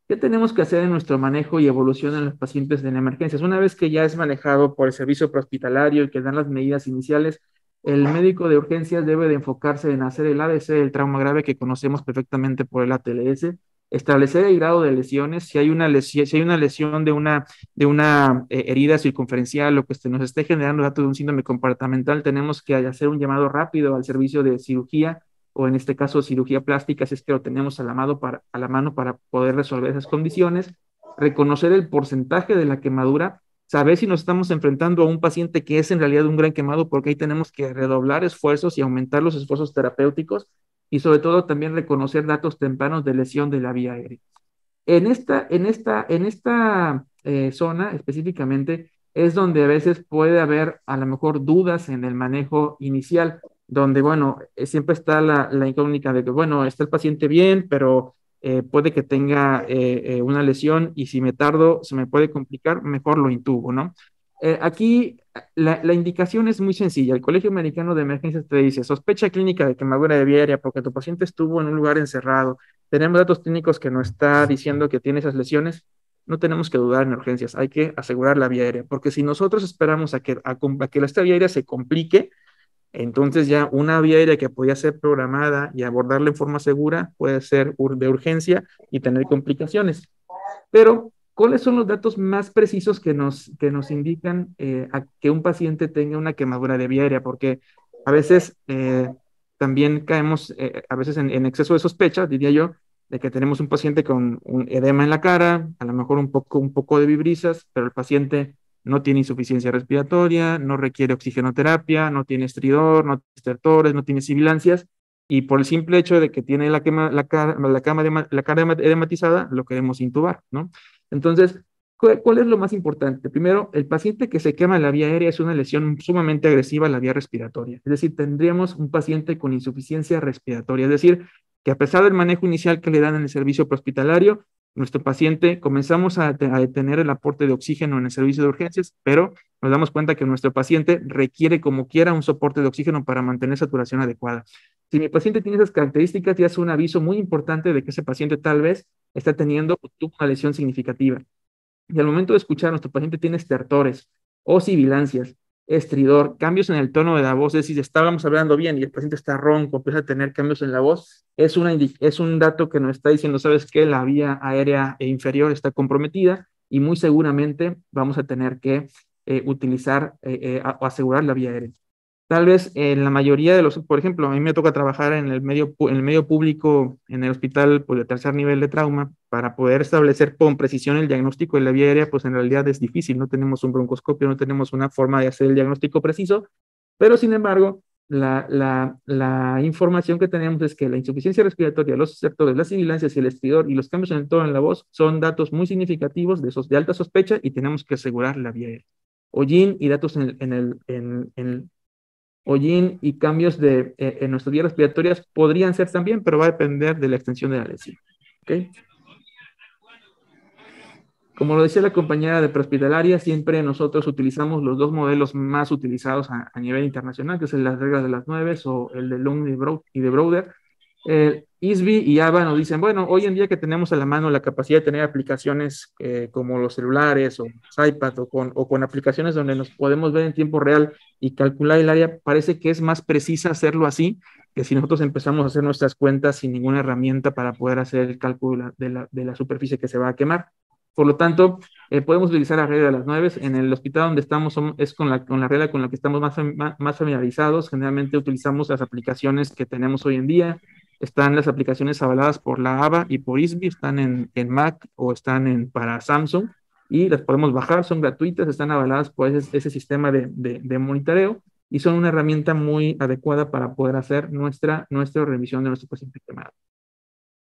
Speaker 3: ¿Qué tenemos que hacer en nuestro manejo y evolución en los pacientes en emergencias? Una vez que ya es manejado por el servicio prehospitalario y que dan las medidas iniciales, el médico de urgencias debe de enfocarse en hacer el ABC del trauma grave que conocemos perfectamente por el ATLS, establecer el grado de lesiones, si hay una lesión de una herida circunferencial o que nos esté generando datos de un síndrome comportamental, tenemos que hacer un llamado rápido al servicio de cirugía o en este caso cirugía plástica, si es que lo tenemos a la mano para poder resolver esas condiciones, reconocer el porcentaje de la quemadura, saber si nos estamos enfrentando a un paciente que es en realidad un gran quemado, porque ahí tenemos que redoblar esfuerzos y aumentar los esfuerzos terapéuticos, y sobre todo también reconocer datos tempranos de lesión de la vía aérea. En esta zona específicamente es donde a veces puede haber a lo mejor dudas en el manejo inicial, donde, bueno, siempre está la incógnita de que, bueno, está el paciente bien, pero puede que tenga una lesión y si me tardo, se me puede complicar, mejor lo intubo, ¿no? Aquí la indicación es muy sencilla. El Colegio Americano de Emergencias te dice, sospecha clínica de quemadura de vía aérea porque tu paciente estuvo en un lugar encerrado. Tenemos datos clínicos que nos está diciendo que tiene esas lesiones. No tenemos que dudar en urgencias, hay que asegurar la vía aérea, porque si nosotros esperamos a que esta vía aérea se complique, entonces ya una vía aérea que podía ser programada y abordarla en forma segura puede ser de urgencia y tener complicaciones. Pero, ¿cuáles son los datos más precisos que nos indican a que un paciente tenga una quemadura de vía aérea? Porque a veces también caemos, a veces en exceso de sospecha, diría yo, de que tenemos un paciente con un edema en la cara, a lo mejor un poco de vibrisas, pero el paciente no tiene insuficiencia respiratoria, no requiere oxigenoterapia, no tiene estridor, no tiene estertores, no tiene sibilancias, y por el simple hecho de que tiene la cara edematizada, lo queremos intubar, ¿no? Entonces, ¿cuál es lo más importante? Primero, el paciente que se quema en la vía aérea es una lesión sumamente agresiva a la vía respiratoria. Es decir, tendríamos un paciente con insuficiencia respiratoria. Es decir, que a pesar del manejo inicial que le dan en el servicio prehospitalario, nuestro paciente comenzamos a detener el aporte de oxígeno en el servicio de urgencias, pero nos damos cuenta que nuestro paciente requiere como quiera un soporte de oxígeno para mantener saturación adecuada. Si mi paciente tiene esas características, ya es un aviso muy importante de que ese paciente tal vez está teniendo una lesión significativa. Y al momento de escuchar, nuestro paciente tiene estertores o sibilancias, estridor, cambios en el tono de la voz, es decir, estábamos hablando bien y el paciente está ronco, empieza a tener cambios en la voz, es un dato que nos está diciendo, ¿sabes qué? La vía aérea inferior está comprometida y muy seguramente vamos a tener que utilizar o asegurar la vía aérea. Tal vez en la mayoría de los, por ejemplo, a mí me toca trabajar en el medio público, en el hospital pues, de tercer nivel de trauma, para poder establecer con precisión el diagnóstico de la vía aérea, pues en realidad es difícil, no tenemos un broncoscopio, no tenemos una forma de hacer el diagnóstico preciso, pero sin embargo, la información que tenemos es que la insuficiencia respiratoria, los sectores, las sibilancias y el estridor y los cambios en el tono de la voz son datos muy significativos de alta sospecha y tenemos que asegurar la vía aérea. Hollín y datos hollín y cambios en nuestras vías respiratorias podrían ser también, pero va a depender de la extensión de la lesión. ¿Okay? Como lo decía la compañera de prehospitalaria, siempre nosotros utilizamos los dos modelos más utilizados a nivel internacional, que es las reglas de las 9 o el de Lund y de Broder. ISBI y ABA nos dicen, bueno, hoy en día que tenemos a la mano la capacidad de tener aplicaciones como los celulares o los iPad o con aplicaciones donde nos podemos ver en tiempo real y calcular el área, parece que es más precisa hacerlo así que si nosotros empezamos a hacer nuestras cuentas sin ninguna herramienta para poder hacer el cálculo de la superficie que se va a quemar. Por lo tanto, podemos utilizar la regla de las 9. En el hospital donde estamos es con la regla con la que estamos más familiarizados. Generalmente utilizamos las aplicaciones que tenemos hoy en día. Están las aplicaciones avaladas por la ABA y por ISBI, están en Mac o están para Samsung y las podemos bajar, son gratuitas, están avaladas por ese sistema de monitoreo y son una herramienta muy adecuada para poder hacer nuestra revisión de nuestro paciente quemado.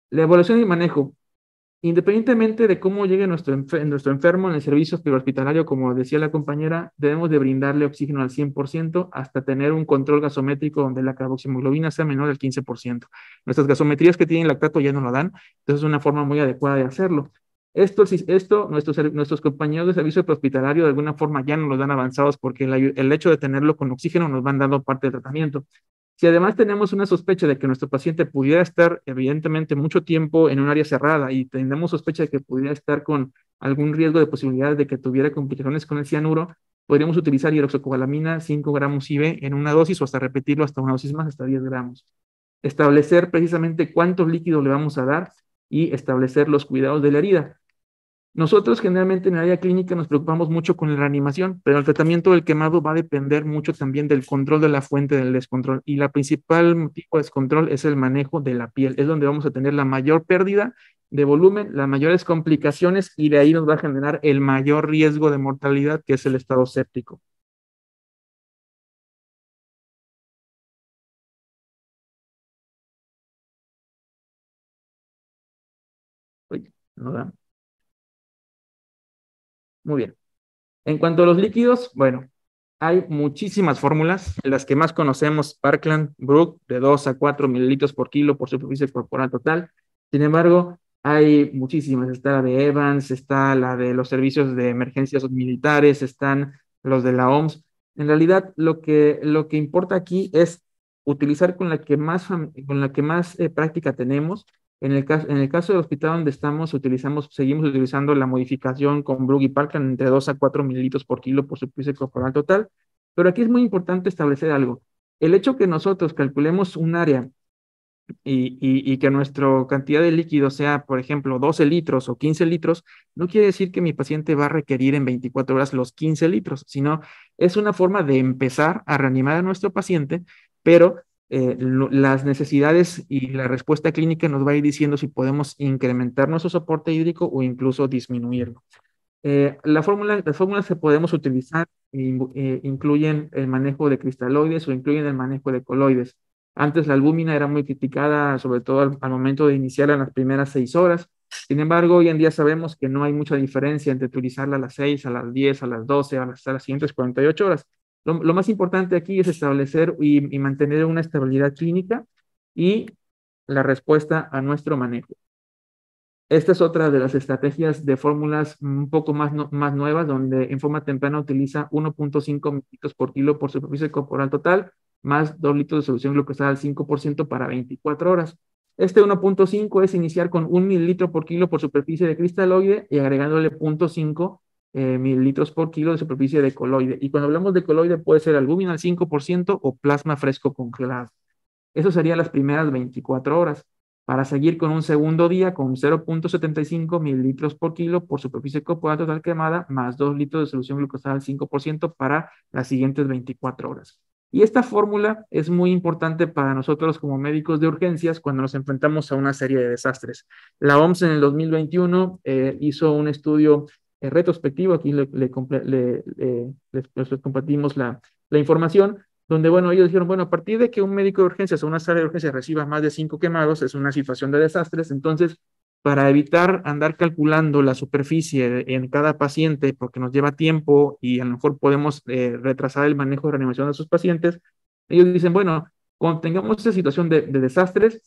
Speaker 3: La evaluación y manejo. Independientemente de cómo llegue nuestro enfermo en el servicio prehospitalario, como decía la compañera, debemos de brindarle oxígeno al 100% hasta tener un control gasométrico donde la carboxiemoglobina sea menor al 15%. Nuestras gasometrías que tienen lactato ya no lo dan, entonces es una forma muy adecuada de hacerlo. Nuestros compañeros de servicio prehospitalario de alguna forma ya nos los dan avanzados porque el hecho de tenerlo con oxígeno nos van dando parte del tratamiento. Si además tenemos una sospecha de que nuestro paciente pudiera estar evidentemente mucho tiempo en un área cerrada y tenemos sospecha de que pudiera estar con algún riesgo de posibilidad de que tuviera complicaciones con el cianuro, podríamos utilizar hidroxocobalamina 5 gramos IV en una dosis o hasta repetirlo hasta una dosis más, hasta 10 gramos. Establecer precisamente cuántos líquidos le vamos a dar y establecer los cuidados de la herida. Nosotros generalmente en el área clínica nos preocupamos mucho con la reanimación, pero el tratamiento del quemado va a depender mucho también del control de la fuente del descontrol. Y la principal motivo de descontrol es el manejo de la piel. Es donde vamos a tener la mayor pérdida de volumen, las mayores complicaciones y de ahí nos va a generar el mayor riesgo de mortalidad, que es el estado séptico. Uy, no da. Muy bien. En cuanto a los líquidos, bueno, hay muchísimas fórmulas. Las que más conocemos, Parkland, Brook, de 2 a 4 mililitros por kilo por superficie corporal total. Sin embargo, hay muchísimas. Está la de Evans, está la de los servicios de emergencias militares, están los de la OMS. En realidad, lo que importa aquí es utilizar con la que más práctica tenemos. En el caso del hospital donde estamos, seguimos utilizando la modificación con Brook y Parkland entre 2 a 4 mililitros por kilo por superficie corporal total. Pero aquí es muy importante establecer algo. El hecho que nosotros calculemos un área y que nuestra cantidad de líquido sea, por ejemplo, 12 litros o 15 litros, no quiere decir que mi paciente va a requerir en 24 horas los 15 litros, sino es una forma de empezar a reanimar a nuestro paciente, pero las necesidades y la respuesta clínica nos va a ir diciendo si podemos incrementar nuestro soporte hídrico o incluso disminuirlo. Las fórmulas que podemos utilizar incluyen el manejo de cristaloides o incluyen el manejo de coloides. Antes la albúmina era muy criticada, sobre todo al momento de iniciarla en las primeras 6 horas. Sin embargo, hoy en día sabemos que no hay mucha diferencia entre utilizarla a las 6, a las 10, a las 12, hasta las siguientes 48 horas. Lo más importante aquí es establecer y mantener una estabilidad clínica y la respuesta a nuestro manejo. Esta es otra de las estrategias de fórmulas un poco más nuevas, donde en forma temprana utiliza 1.5 mililitros por kilo por superficie corporal total, más 2 litros de solución glucosada al 5% para 24 horas. Este 1.5 es iniciar con 1 mililitro por kilo por superficie de cristaloide y agregándole 0.5 mililitros por kilo de superficie de coloide. Y cuando hablamos de coloide puede ser albúmina al 5% o plasma fresco congelado. Eso serían las primeras 24 horas. Para seguir con un segundo día con 0.75 mililitros por kilo por superficie corporal total quemada, más 2 litros de solución glucosada al 5% para las siguientes 24 horas. Y esta fórmula es muy importante para nosotros como médicos de urgencias cuando nos enfrentamos a una serie de desastres. La OMS en el 2021 hizo un estudio retrospectivo, aquí les compartimos la información, donde, bueno, ellos dijeron, bueno, a partir de que un médico de urgencias o una sala de urgencias reciba más de 5 quemados, es una situación de desastres. Entonces, para evitar andar calculando la superficie en cada paciente, porque nos lleva tiempo y a lo mejor podemos retrasar el manejo de reanimación de sus pacientes, ellos dicen, bueno, cuando tengamos esta situación de desastres,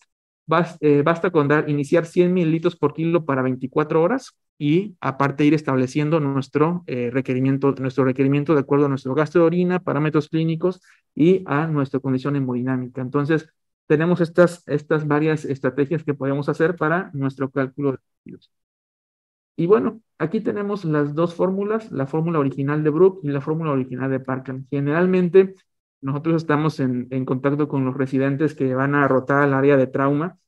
Speaker 3: basta con iniciar 100 mililitros por kilo para 24 horas y aparte ir estableciendo nuestro requerimiento de acuerdo a nuestro gasto de orina, parámetros clínicos y a nuestra condición hemodinámica. Entonces, tenemos estas varias estrategias que podemos hacer para nuestro cálculo de líquidos. Y bueno, aquí tenemos las dos fórmulas, la fórmula original de Brook y la fórmula original de Parkland. Generalmente, nosotros estamos en contacto con los residentes que van a rotar al área de trauma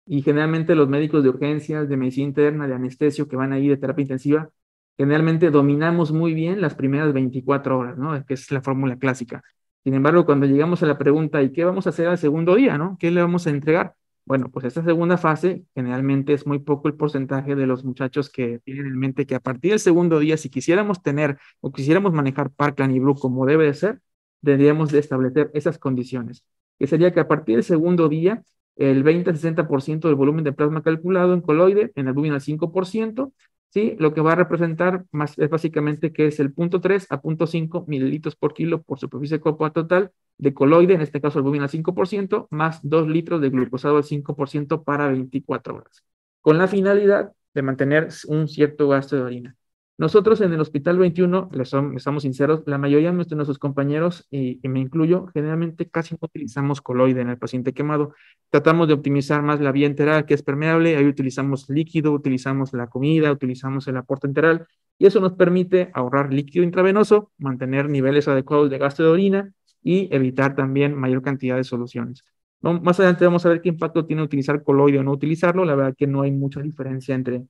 Speaker 3: y generalmente los médicos de urgencias, de medicina interna, de anestesio que van ahí de terapia intensiva, generalmente dominamos muy bien las primeras 24 horas, ¿no? Que es la fórmula clásica. Sin embargo, cuando llegamos a la pregunta, ¿y qué vamos a hacer al segundo día, no? ¿Qué le vamos a entregar? Bueno, pues esta segunda fase generalmente es muy poco el porcentaje de los muchachos que tienen en mente que a partir del segundo día, si quisiéramos tener o quisiéramos manejar Parkland y Brook como debe de ser, deberíamos de establecer esas condiciones, que sería que a partir del segundo día, el 20-60% del volumen de plasma calculado en coloide, en albúmina al 5%, ¿sí? Lo que va a representar es básicamente que es el 0.3 a 0.5 mililitros por kilo por superficie corporal total de coloide, en este caso albúmina al 5%, más 2 litros de glucosado al 5% para 24 horas. Con la finalidad de mantener un cierto gasto de orina. Nosotros en el Hospital 21, les somos sinceros, la mayoría de nuestros compañeros, y me incluyo, generalmente casi no utilizamos coloide en el paciente quemado. Tratamos de optimizar más la vía enteral, que es permeable, ahí utilizamos líquido, utilizamos la comida, utilizamos el aporte enteral, y eso nos permite ahorrar líquido intravenoso, mantener niveles adecuados de gasto de orina y evitar también mayor cantidad de soluciones. Más adelante vamos a ver qué impacto tiene utilizar coloide o no utilizarlo. La verdad que no hay mucha diferencia entre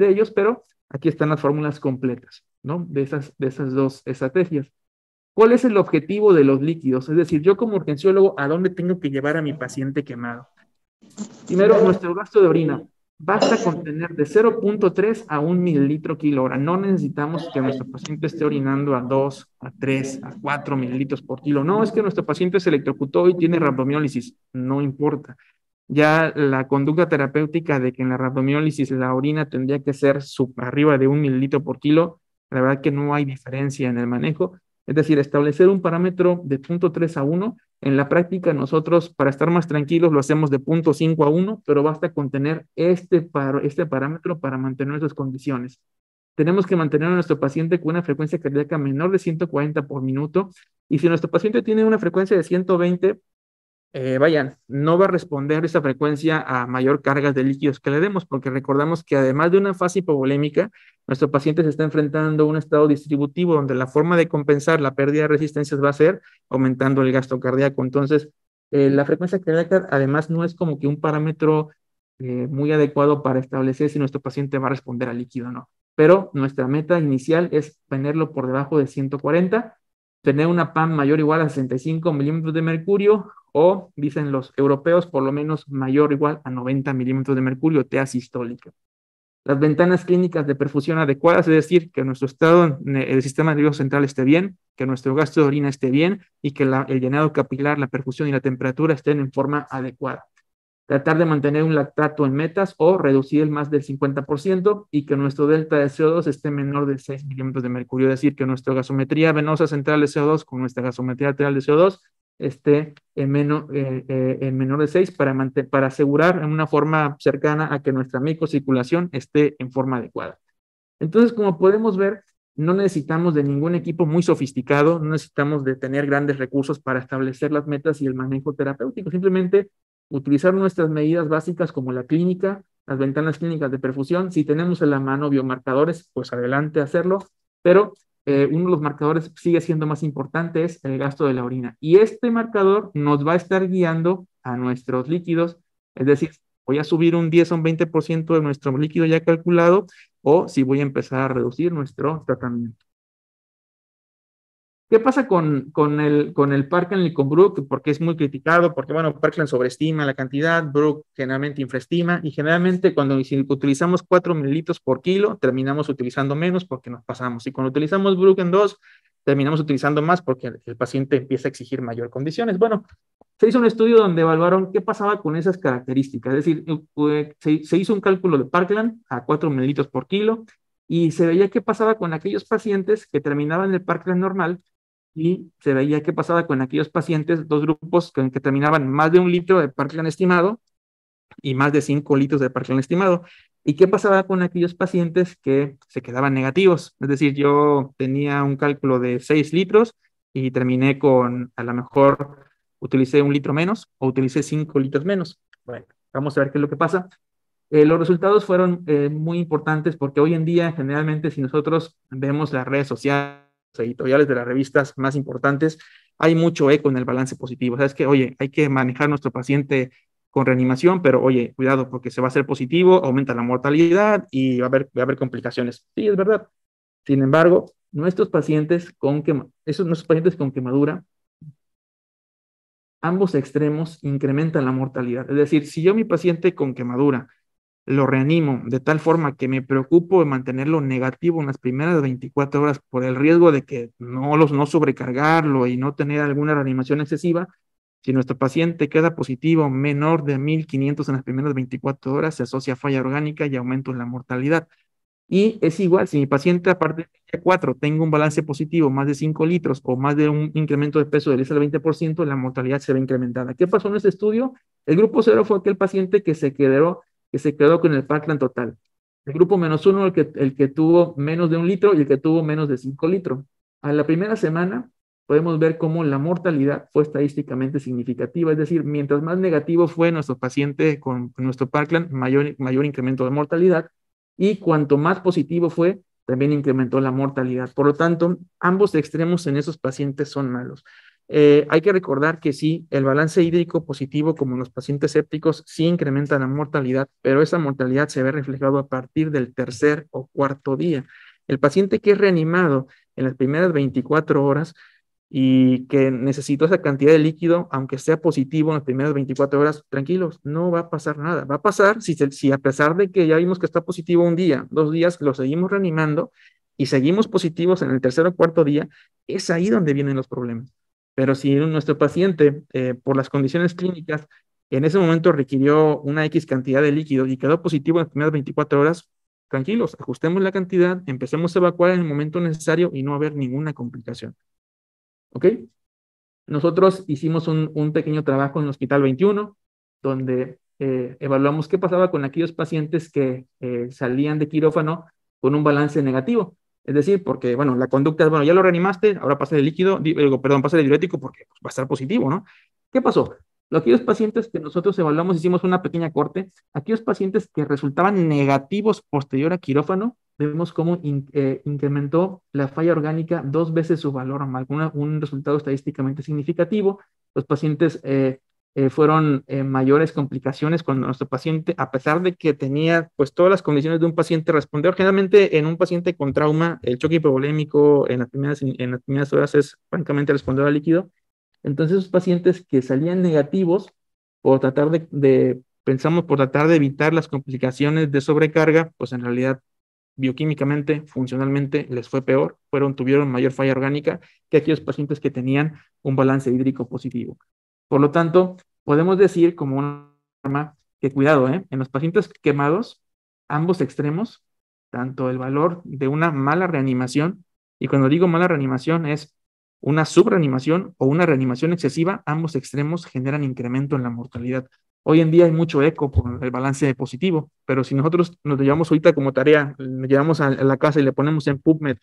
Speaker 3: ellos, pero aquí están las fórmulas completas, ¿no? De esas dos estrategias. ¿Cuál es el objetivo de los líquidos? Es decir, yo como urgenciólogo, ¿a dónde tengo que llevar a mi paciente quemado? Primero, nuestro gasto de orina. Basta con tener de 0.3 a 1 mililitro kilo hora. No necesitamos que nuestro paciente esté orinando a 2, a 3, a 4 mililitros por kilo. No, es que nuestro paciente se electrocutó y tiene rhabdomiólisis. No importa. Ya la conducta terapéutica de que en la rhabdomiólisis la orina tendría que ser arriba de 1 mililitro por kilo, la verdad que no hay diferencia en el manejo. Es decir, establecer un parámetro de 0.3 a 1. En la práctica nosotros, para estar más tranquilos, lo hacemos de 0.5 a 1, pero basta con tener este parámetro para mantener esas condiciones. Tenemos que mantener a nuestro paciente con una frecuencia cardíaca menor de 140 por minuto, y si nuestro paciente tiene una frecuencia de 120, no va a responder esa frecuencia a mayor carga de líquidos que le demos, porque recordamos que además de una fase hipovolémica, nuestro paciente se está enfrentando a un estado distributivo donde la forma de compensar la pérdida de resistencias va a ser aumentando el gasto cardíaco. Entonces, la frecuencia cardíaca además no es como que un parámetro muy adecuado para establecer si nuestro paciente va a responder al líquido o no. Pero nuestra meta inicial es tenerlo por debajo de 140, tener una PAM mayor o igual a 65 milímetros de mercurio, o, dicen los europeos, por lo menos mayor o igual a 90 milímetros de mercurio, TEA sistólica. Las ventanas clínicas de perfusión adecuadas, es decir, que nuestro estado, el sistema nervioso central esté bien, que nuestro gasto de orina esté bien y que el llenado capilar, la perfusión y la temperatura estén en forma adecuada. Tratar de mantener un lactato en metas o reducir el más del 50% y que nuestro delta de CO2 esté menor de 6 milímetros de mercurio, es decir, que nuestra gasometría venosa central de CO2 con nuestra gasometría lateral de CO2 esté en menor de 6 para asegurar en una forma cercana a que nuestra microcirculación esté en forma adecuada. Entonces, como podemos ver, no necesitamos de ningún equipo muy sofisticado, no necesitamos de tener grandes recursos para establecer las metas y el manejo terapéutico, simplemente utilizar nuestras medidas básicas como la clínica, las ventanas clínicas de perfusión. Si tenemos en la mano biomarcadores, pues adelante a hacerlo, pero uno de los marcadores sigue siendo más importante, es el gasto de la orina. Y este marcador nos va a estar guiando a nuestros líquidos, es decir, voy a subir un 10 o un 20% de nuestro líquido ya calculado, o si voy a empezar a reducir nuestro tratamiento. ¿Qué pasa con el Parkland y con Brook? Porque es muy criticado, porque bueno, Parkland sobreestima la cantidad, Brook generalmente infraestima, y generalmente cuando utilizamos 4 mililitros por kilo, terminamos utilizando menos porque nos pasamos. Y cuando utilizamos Brook en 2, terminamos utilizando más porque el paciente empieza a exigir mayor condiciones. Bueno, se hizo un estudio donde evaluaron qué pasaba con esas características. Es decir, se hizo un cálculo de Parkland a 4 mililitros por kilo y se veía qué pasaba con aquellos pacientes que terminaban el Parkland normal, y se veía qué pasaba con aquellos pacientes, dos grupos que terminaban más de 1 litro de Parkland estimado y más de 5 litros de Parkland estimado. ¿Y qué pasaba con aquellos pacientes que se quedaban negativos? Es decir, yo tenía un cálculo de 6 litros y terminé con, a lo mejor, utilicé 1 litro menos o utilicé 5 litros menos. Bueno, vamos a ver qué es lo que pasa. Los resultados fueron muy importantes porque hoy en día, generalmente, si nosotros vemos las redes sociales, editoriales de las revistas más importantes, hay mucho eco en el balance positivo. Sabes que, oye, hay que manejar a nuestro paciente con reanimación, pero oye, cuidado porque se va a hacer positivo, aumenta la mortalidad y va a haber complicaciones. Sí, es verdad. Sin embargo, nuestros pacientes con quemadura, ambos extremos incrementan la mortalidad. Es decir, si yo mi paciente con quemadura lo reanimo de tal forma que me preocupo de mantenerlo negativo en las primeras 24 horas por el riesgo de que no sobrecargarlo y no tener alguna reanimación excesiva, si nuestro paciente queda positivo menor de 1500 en las primeras 24 horas, se asocia a falla orgánica y aumento en la mortalidad. Y es igual, si mi paciente a partir del día 4 tengo un balance positivo, más de 5 litros o más de un incremento de peso del 10 al 20%, la mortalidad se ve incrementada. ¿Qué pasó en este estudio? El grupo 0 fue aquel paciente que se quedó con el Parkland total. El grupo -1, el que tuvo menos de 1 litro y el que tuvo menos de 5 litros. A la primera semana podemos ver cómo la mortalidad fue estadísticamente significativa, es decir, mientras más negativo fue nuestro paciente con nuestro Parkland, mayor incremento de mortalidad, y cuanto más positivo fue, también incrementó la mortalidad. Por lo tanto, ambos extremos en esos pacientes son malos. Hay que recordar que sí, el balance hídrico positivo, como en los pacientes sépticos, sí incrementa la mortalidad, pero esa mortalidad se ve reflejado a partir del tercer o cuarto día. El paciente que es reanimado en las primeras 24 horas y que necesitó esa cantidad de líquido, aunque sea positivo en las primeras 24 horas, tranquilos, no va a pasar nada. Va a pasar si a pesar de que ya vimos que está positivo un día, 2 días, lo seguimos reanimando y seguimos positivos en el tercer o cuarto día, es ahí donde vienen los problemas. Pero si nuestro paciente, por las condiciones clínicas, en ese momento requirió una X cantidad de líquido y quedó positivo en las primeras 24 horas, tranquilos, ajustemos la cantidad, empecemos a evacuar en el momento necesario y no va a haber ninguna complicación. ¿Ok? Nosotros hicimos un pequeño trabajo en el Hospital 21, donde evaluamos qué pasaba con aquellos pacientes que salían de quirófano con un balance negativo. Es decir, porque, bueno, la conducta es, bueno, ya lo reanimaste, ahora pasa el líquido, pasa el diurético porque pues, va a estar positivo, ¿no? ¿Qué pasó? Aquellos pacientes que nosotros evaluamos, hicimos una pequeña corte, aquellos pacientes que resultaban negativos posterior a quirófano, vemos cómo incrementó la falla orgánica 2 veces su valor normal, un resultado estadísticamente significativo. Los pacientes fueron mayores complicaciones cuando nuestro paciente, a pesar de que tenía pues todas las condiciones de un paciente respondedor, generalmente en un paciente con trauma, el choque hipovolémico en las primeras horas es francamente respondedor al líquido. Entonces, esos pacientes que salían negativos por tratar pensamos por tratar de evitar las complicaciones de sobrecarga, pues en realidad bioquímicamente, funcionalmente, les fue peor, tuvieron mayor falla orgánica que aquellos pacientes que tenían un balance hídrico positivo. Por lo tanto, podemos decir como una forma que cuidado, en los pacientes quemados, ambos extremos, tanto el valor de una mala reanimación, y cuando digo mala reanimación es una subreanimación o una reanimación excesiva, ambos extremos generan incremento en la mortalidad. Hoy en día hay mucho eco por el balance positivo, pero si nosotros nos lo llevamos ahorita como tarea, nos llevamos a la casa y le ponemos en PubMed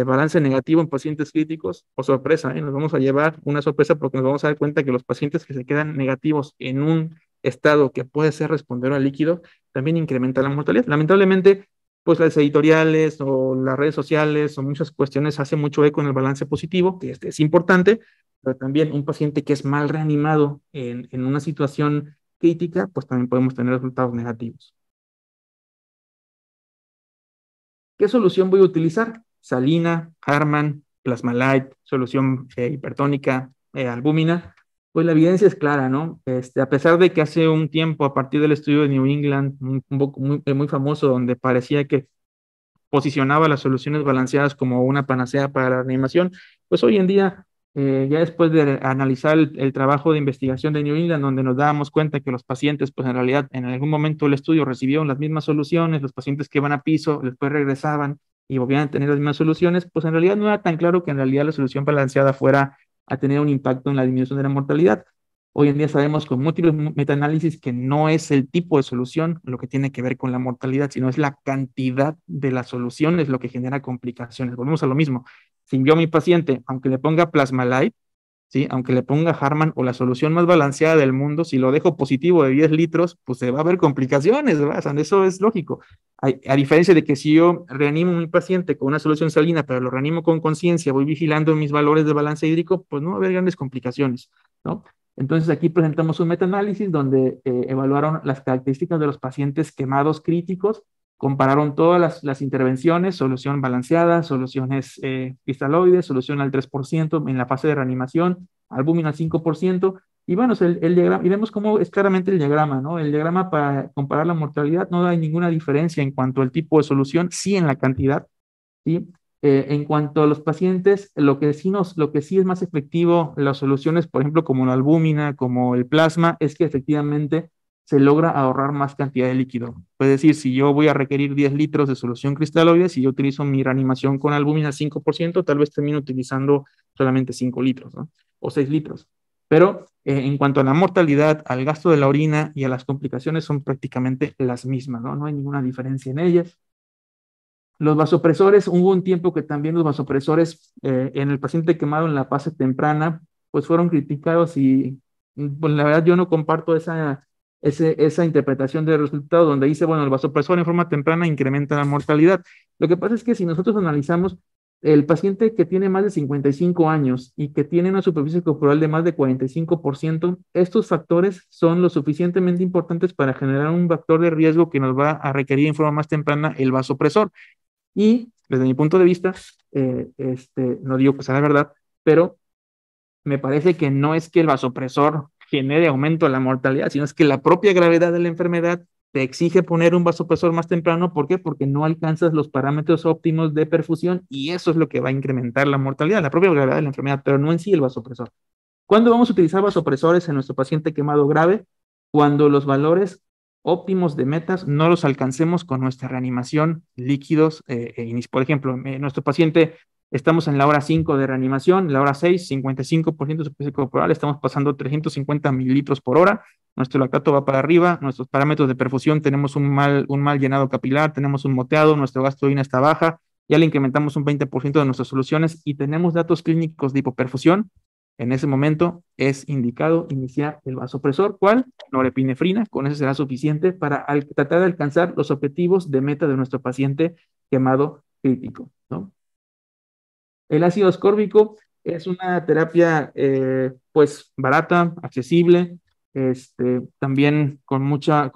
Speaker 3: balance negativo en pacientes críticos, o sorpresa, nos vamos a llevar una sorpresa porque nos vamos a dar cuenta que los pacientes que se quedan negativos en un estado que puede ser respondedor al líquido, también incrementa la mortalidad. Lamentablemente, pues las editoriales o las redes sociales o muchas cuestiones hacen mucho eco en el balance positivo, que es importante, pero también un paciente que es mal reanimado en una situación crítica, pues también podemos tener resultados negativos. ¿Qué solución voy a utilizar? Salina, Harman, Plasmalite, solución hipertónica, albúmina. Pues la evidencia es clara, ¿no? A pesar de que hace un tiempo, a partir del estudio de New England, muy famoso, donde parecía que posicionaba las soluciones balanceadas como una panacea para la reanimación, pues hoy en día, ya después de analizar el trabajo de investigación de New England, donde nos dábamos cuenta que los pacientes, pues en realidad, en algún momento del estudio recibieron las mismas soluciones, los pacientes que iban a piso, después regresaban y volvían a tener las mismas soluciones, pues en realidad no era tan claro que en realidad la solución balanceada fuera a tener un impacto en la disminución de la mortalidad. Hoy en día sabemos con múltiples metaanálisis que no es el tipo de solución lo que tiene que ver con la mortalidad, sino es la cantidad de la solución, es lo que genera complicaciones. Volvemos a lo mismo. Si yo a mi paciente, aunque le ponga Plasmalite, ¿sí? Aunque le ponga Harman o la solución más balanceada del mundo, si lo dejo positivo de 10 litros, pues se va a ver complicaciones, ¿verdad? O sea, eso es lógico. A diferencia de que si yo reanimo a mi paciente con una solución salina, pero lo reanimo con conciencia, voy vigilando mis valores de balance hídrico, pues no va a haber grandes complicaciones, ¿no? Entonces aquí presentamos un metaanálisis donde evaluaron las características de los pacientes quemados críticos, compararon todas las intervenciones, solución balanceada, soluciones cristaloides, solución al 3% en la fase de reanimación, albúmina al 5%, y bueno, el diagrama, y vemos cómo es claramente el diagrama, ¿no? El diagrama para comparar la mortalidad no hay ninguna diferencia en cuanto al tipo de solución, sí en la cantidad, ¿sí? En cuanto a los pacientes, lo que sí es más efectivo, las soluciones, por ejemplo, como la albúmina, como el plasma, es que efectivamente se logra ahorrar más cantidad de líquido. Es decir, si yo voy a requerir 10 litros de solución cristaloide, si yo utilizo mi reanimación con albúmina 5%, tal vez termino utilizando solamente 5 litros, ¿no? O 6 litros. Pero en cuanto a la mortalidad, al gasto de la orina y a las complicaciones son prácticamente las mismas, ¿no? No hay ninguna diferencia en ellas. Los vasopresores, hubo un tiempo que también los vasopresores en el paciente quemado en la fase temprana, pues fueron criticados y pues la verdad yo no comparto esa interpretación del resultado donde dice, bueno, el vasopresor en forma temprana incrementa la mortalidad. Lo que pasa es que si nosotros analizamos el paciente que tiene más de 55 años y que tiene una superficie corporal de más de 45%, estos factores son lo suficientemente importantes para generar un factor de riesgo que nos va a requerir en forma más temprana el vasopresor. Y desde mi punto de vista, no digo que sea la verdad, pero me parece que no es que el vasopresor genere aumento de la mortalidad, sino es que la propia gravedad de la enfermedad te exige poner un vasopresor más temprano. ¿Por qué? Porque no alcanzas los parámetros óptimos de perfusión y eso es lo que va a incrementar la mortalidad, la propia gravedad de la enfermedad, pero no en sí el vasopresor. ¿Cuándo vamos a utilizar vasopresores en nuestro paciente quemado grave? Cuando los valores óptimos de metas no los alcancemos con nuestra reanimación líquidos. Por ejemplo, nuestro paciente, estamos en la hora 5 de reanimación, la hora 6, 55% de superficie corporal, estamos pasando 350 mililitros por hora, nuestro lactato va para arriba, nuestros parámetros de perfusión, tenemos un mal llenado capilar, tenemos un moteado, nuestro gasto de orina está baja, ya le incrementamos un 20% de nuestras soluciones y tenemos datos clínicos de hipoperfusión. En ese momento es indicado iniciar el vasopresor, ¿cuál? Norepinefrina, con eso será suficiente para tratar de alcanzar los objetivos de meta de nuestro paciente quemado crítico, ¿no? El ácido ascórbico es una terapia pues barata, accesible, también con mucho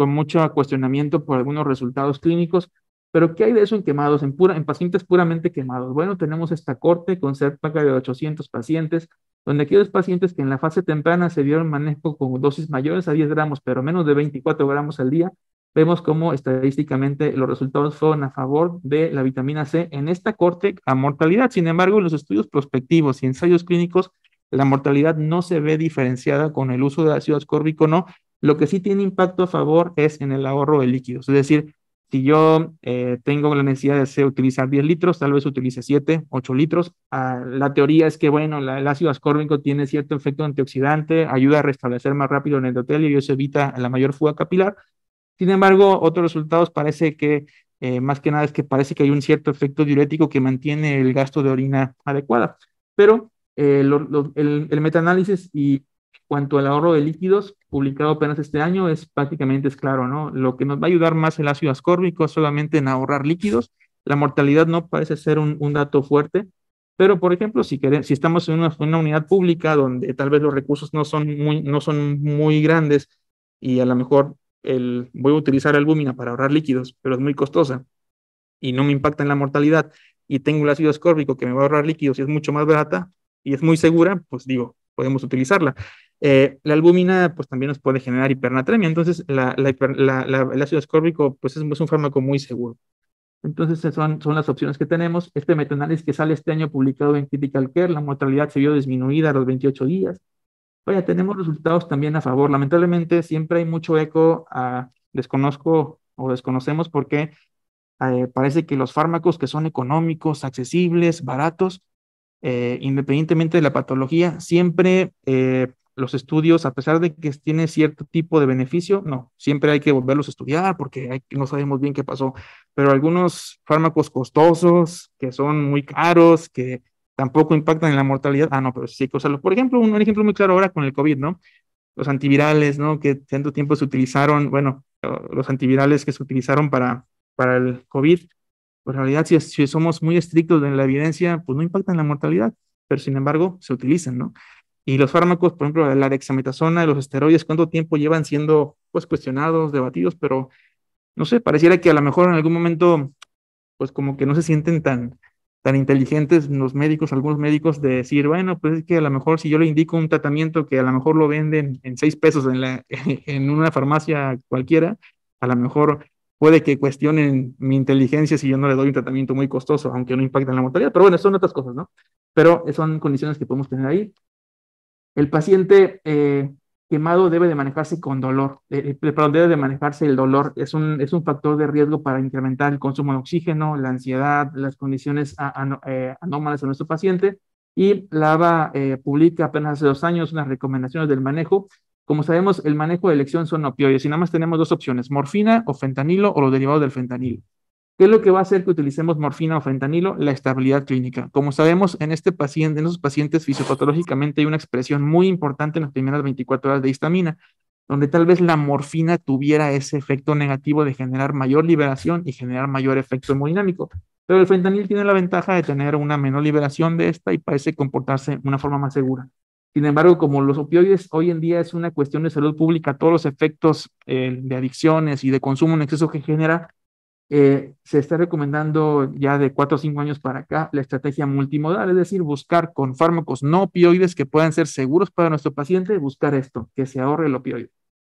Speaker 3: cuestionamiento por algunos resultados clínicos, pero ¿qué hay de eso en quemados, en pacientes puramente quemados? Bueno, tenemos esta corte con cerca de 800 pacientes, donde aquellos pacientes que en la fase temprana se dieron manejo con dosis mayores a 10 gramos, pero menos de 24 gramos al día, vemos cómo estadísticamente los resultados fueron a favor de la vitamina C en esta corte a mortalidad. Sin embargo, en los estudios prospectivos y ensayos clínicos, la mortalidad no se ve diferenciada con el uso de ácido ascórbico, no. Lo que sí tiene impacto a favor es en el ahorro de líquidos. Es decir, si yo tengo la necesidad de utilizar 10 litros, tal vez utilice 7, 8 litros. La teoría es que, bueno, el ácido ascórbico tiene cierto efecto antioxidante, ayuda a restablecer más rápido el endotelio y eso evita la mayor fuga capilar. Sin embargo, otros resultados parece que, más que nada, es que parece que hay un cierto efecto diurético que mantiene el gasto de orina adecuada. Pero el metaanálisis y cuanto al ahorro de líquidos, publicado apenas este año, prácticamente es claro, ¿no? Lo que nos va a ayudar más el ácido ascórbico es solamente en ahorrar líquidos. La mortalidad no parece ser un dato fuerte, pero por ejemplo, si estamos en una unidad pública donde tal vez los recursos no son muy grandes y a lo mejor voy a utilizar albúmina para ahorrar líquidos, pero es muy costosa y no me impacta en la mortalidad y tengo el ácido ascórbico que me va a ahorrar líquidos y es mucho más barata y es muy segura, pues digo, podemos utilizarla. La albúmina pues también nos puede generar hipernatremia, entonces el ácido ascórbico pues es un fármaco muy seguro. Entonces son las opciones que tenemos. Este metaanálisis que sale este año publicado en Critical Care, la mortalidad se vio disminuida a los 28 días. Vaya, tenemos resultados también a favor. Lamentablemente siempre hay mucho eco desconozco o desconocemos porque parece que los fármacos que son económicos, accesibles, baratos, independientemente de la patología, siempre los estudios, a pesar de que tiene cierto tipo de beneficio, no, siempre hay que volverlos a estudiar porque no sabemos bien qué pasó. Pero algunos fármacos costosos, que son muy caros, que tampoco impactan en la mortalidad, no, pero sí hay que usarlos. Por ejemplo, un ejemplo muy claro ahora con el COVID, ¿no? Los antivirales, ¿no? Que tanto tiempo se utilizaron, bueno, los antivirales que se utilizaron para el COVID, pues en realidad si somos muy estrictos en la evidencia, pues no impactan la mortalidad, pero sin embargo se utilizan, ¿no? Y los fármacos, por ejemplo, la dexametasona, los esteroides, ¿cuánto tiempo llevan siendo pues cuestionados, debatidos? Pero no sé, pareciera que a lo mejor en algún momento, pues como que no se sienten tan inteligentes los médicos, algunos médicos, de decir, bueno, pues es que a lo mejor si yo le indico un tratamiento que a lo mejor lo venden en 6 pesos en una farmacia cualquiera, a lo mejor puede que cuestionen mi inteligencia si yo no le doy un tratamiento muy costoso, aunque no impacte en la mortalidad. Pero bueno, son otras cosas, ¿no? Pero son condiciones que podemos tener ahí. El paciente quemado debe de manejarse con dolor, perdón, debe de manejarse el dolor. Es un factor de riesgo para incrementar el consumo de oxígeno, la ansiedad, las condiciones anómalas de nuestro paciente. y la ABA publica apenas hace 2 años unas recomendaciones del manejo. Como sabemos, el manejo de elección son opioides y nada más tenemos dos opciones, morfina o fentanilo o los derivados del fentanilo. ¿Qué es lo que va a hacer que utilicemos morfina o fentanilo? La estabilidad clínica. Como sabemos, en este paciente, en esos pacientes fisiopatológicamente hay una expresión muy importante en las primeras 24 horas de histamina, donde tal vez la morfina tuviera ese efecto negativo de generar mayor liberación y generar mayor efecto hemodinámico. Pero el fentanil tiene la ventaja de tener una menor liberación de esta y parece comportarse de una forma más segura. Sin embargo, como los opioides hoy en día es una cuestión de salud pública, todos los efectos de adicciones y de consumo en exceso que genera, se está recomendando ya de 4 o 5 años para acá la estrategia multimodal, es decir, buscar con fármacos no opioides que puedan ser seguros para nuestro paciente, buscar esto, que se ahorre el opioide.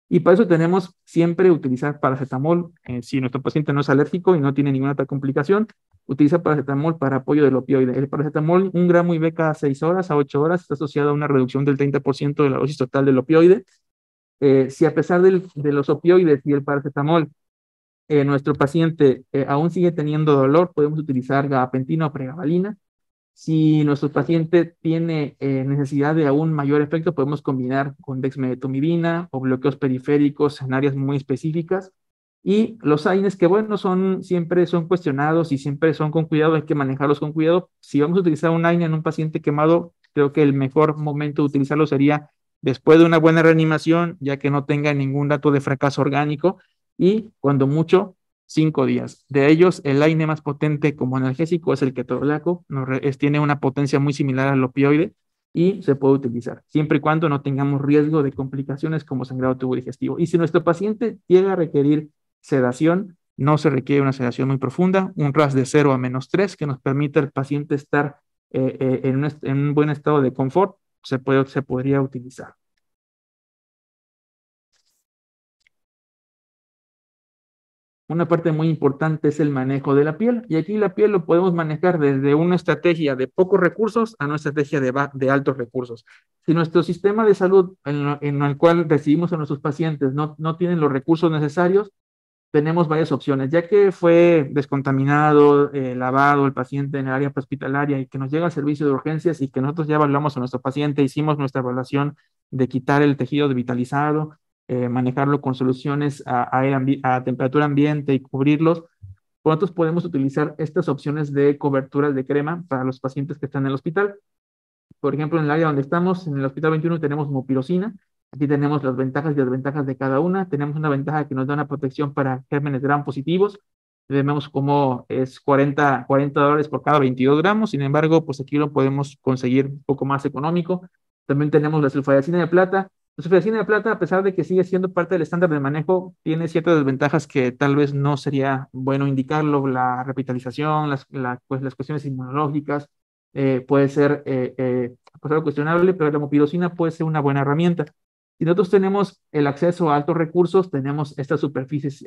Speaker 3: Y para eso tenemos siempre utilizar paracetamol. Si nuestro paciente no es alérgico y no tiene ninguna otra complicación, utiliza paracetamol para apoyo del opioide. El paracetamol, 1 gramo IV cada 6 horas a 8 horas, está asociado a una reducción del 30% de la dosis total del opioide. Si a pesar de los opioides y el paracetamol, nuestro paciente aún sigue teniendo dolor, podemos utilizar gabapentina o pregabalina. Si nuestro paciente tiene necesidad de aún mayor efecto, podemos combinar con dexmedetomidina o bloqueos periféricos en áreas muy específicas. Y los AINES, que bueno, siempre son cuestionados y siempre son con cuidado, hay que manejarlos con cuidado. Si vamos a utilizar un AINE en un paciente quemado, creo que el mejor momento de utilizarlo sería después de una buena reanimación, ya que no tenga ningún dato de fracaso orgánico y cuando mucho 5 días. De ellos, el AINE más potente como analgésico es el ketorolaco, tiene una potencia muy similar al opioide y se puede utilizar, siempre y cuando no tengamos riesgo de complicaciones como sangrado tubo-digestivo. Y si nuestro paciente llega a requerir sedación, no se requiere una sedación muy profunda, un RASS de 0 a -3 que nos permita al paciente estar en un buen estado de confort, se podría utilizar. Una parte muy importante es el manejo de la piel, y aquí la piel lo podemos manejar desde una estrategia de pocos recursos a una estrategia de altos recursos. Si nuestro sistema de salud en el cual recibimos a nuestros pacientes no tienen los recursos necesarios, tenemos varias opciones, ya que fue descontaminado, lavado el paciente en el área hospitalaria y que nos llega al servicio de urgencias y que nosotros ya evaluamos a nuestro paciente, hicimos nuestra evaluación de quitar el tejido devitalizado, manejarlo con soluciones a temperatura ambiente y cubrirlos. Nosotros podemos utilizar estas opciones de coberturas de crema para los pacientes que están en el hospital. Por ejemplo, en el área donde estamos, en el Hospital 21, tenemos mupirocina. Aquí tenemos las ventajas y desventajas de cada una. Tenemos una ventaja que nos da una protección para gérmenes gram positivos. Vemos cómo es $40 por cada 22 gramos. Sin embargo, pues aquí lo podemos conseguir un poco más económico. También tenemos la sulfadacina de plata. La sulfadacina de plata, a pesar de que sigue siendo parte del estándar de manejo, tiene ciertas desventajas que tal vez no sería bueno indicarlo. La revitalización, pues las cuestiones inmunológicas, puede ser pues algo cuestionable, pero la mupirocina puede ser una buena herramienta. Si nosotros tenemos el acceso a altos recursos, tenemos estas superficies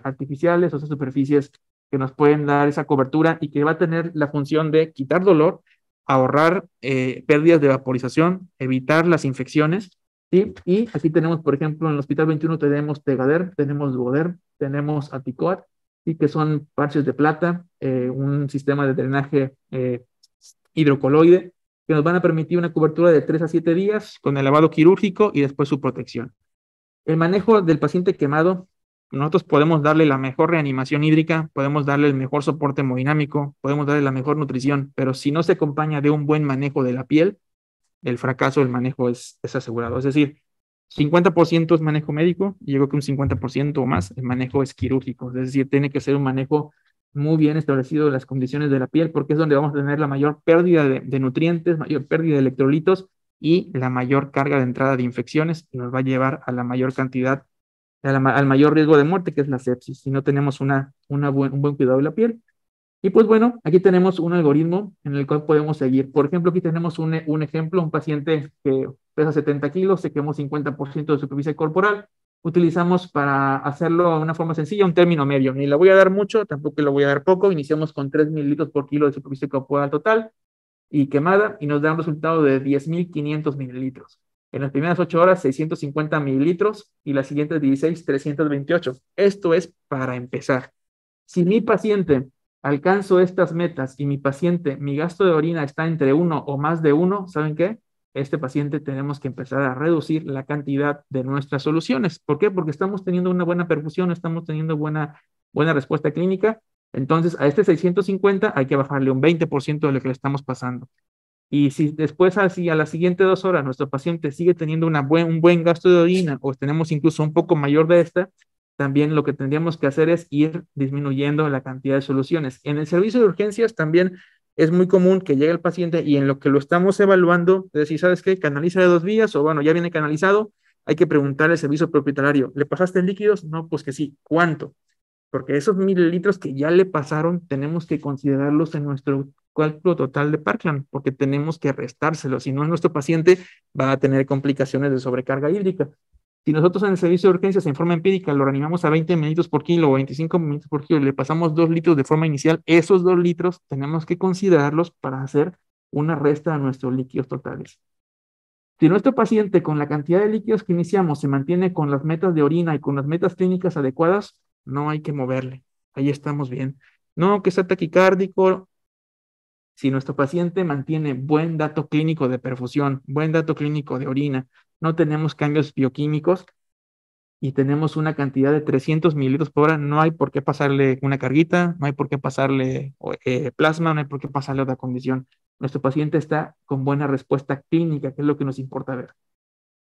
Speaker 3: artificiales o estas superficies que nos pueden dar esa cobertura y que va a tener la función de quitar dolor, ahorrar pérdidas de vaporización, evitar las infecciones, ¿sí? Y aquí tenemos, por ejemplo, en el Hospital 21 tenemos Tegader, tenemos Duoder, tenemos Aticoat, y que son parches de plata, un sistema de drenaje hidrocoloide, que nos van a permitir una cobertura de 3 a 7 días con el lavado quirúrgico y después su protección. El manejo del paciente quemado, nosotros podemos darle la mejor reanimación hídrica, podemos darle el mejor soporte hemodinámico, podemos darle la mejor nutrición, pero si no se acompaña de un buen manejo de la piel, el fracaso del manejo es asegurado. Es decir, 50% es manejo médico y yo creo que un 50% o más el manejo es quirúrgico. Es decir, tiene que ser un manejo muy bien establecido de las condiciones de la piel, porque es donde vamos a tener la mayor pérdida de nutrientes, mayor pérdida de electrolitos y la mayor carga de entrada de infecciones, que nos va a llevar a la mayor cantidad, al mayor riesgo de muerte, que es la sepsis, si no tenemos un buen cuidado de la piel. Y pues bueno, aquí tenemos un algoritmo en el cual podemos seguir. Por ejemplo, aquí tenemos un ejemplo, un paciente que pesa 70 kilos, se quemó 50% de su superficie corporal. Utilizamos para hacerlo de una forma sencilla un término medio. Ni le voy a dar mucho, tampoco le voy a dar poco. Iniciamos con 3 mililitros por kilo de superficie corporal total y quemada y nos da un resultado de 10.500 mililitros. En las primeras 8 horas, 650 mililitros y las siguientes 16, 328. Esto es para empezar. Si mi paciente alcanzo estas metas y mi paciente, mi gasto de orina está entre 1 o más de 1, ¿saben qué? Este paciente tenemos que empezar a reducir la cantidad de nuestras soluciones. ¿Por qué? Porque estamos teniendo una buena perfusión, estamos teniendo buena respuesta clínica. Entonces, a este 650 hay que bajarle un 20% de lo que le estamos pasando. Y si después, así, a las siguientes 2 horas, nuestro paciente sigue teniendo un buen gasto de orina o tenemos incluso un poco mayor de esta, también lo que tendríamos que hacer es ir disminuyendo la cantidad de soluciones. En el servicio de urgencias también es muy común que llegue el paciente y en lo que lo estamos evaluando, es decir, ¿sabes qué? Canaliza de 2 vías o bueno, ya viene canalizado, hay que preguntarle al servicio propietario, ¿le pasaste líquidos? No, pues que sí. ¿Cuánto? Porque esos mililitros que ya le pasaron, tenemos que considerarlos en nuestro cálculo total de Parkland, porque tenemos que restárselos. Si no, nuestro paciente va a tener complicaciones de sobrecarga hídrica. Si nosotros en el servicio de urgencias en forma empírica lo reanimamos a 20 mililitros por kilo o 25 mililitros por kilo y le pasamos 2 litros de forma inicial, esos 2 litros tenemos que considerarlos para hacer una resta a nuestros líquidos totales. Si nuestro paciente con la cantidad de líquidos que iniciamos se mantiene con las metas de orina y con las metas clínicas adecuadas, no hay que moverle. Ahí estamos bien. No que sea taquicárdico. Si nuestro paciente mantiene buen dato clínico de perfusión, buen dato clínico de orina, no tenemos cambios bioquímicos y tenemos una cantidad de 300 mililitros por hora, no hay por qué pasarle una carguita, no hay por qué pasarle plasma, no hay por qué pasarle otra condición. Nuestro paciente está con buena respuesta clínica, que es lo que nos importa ver.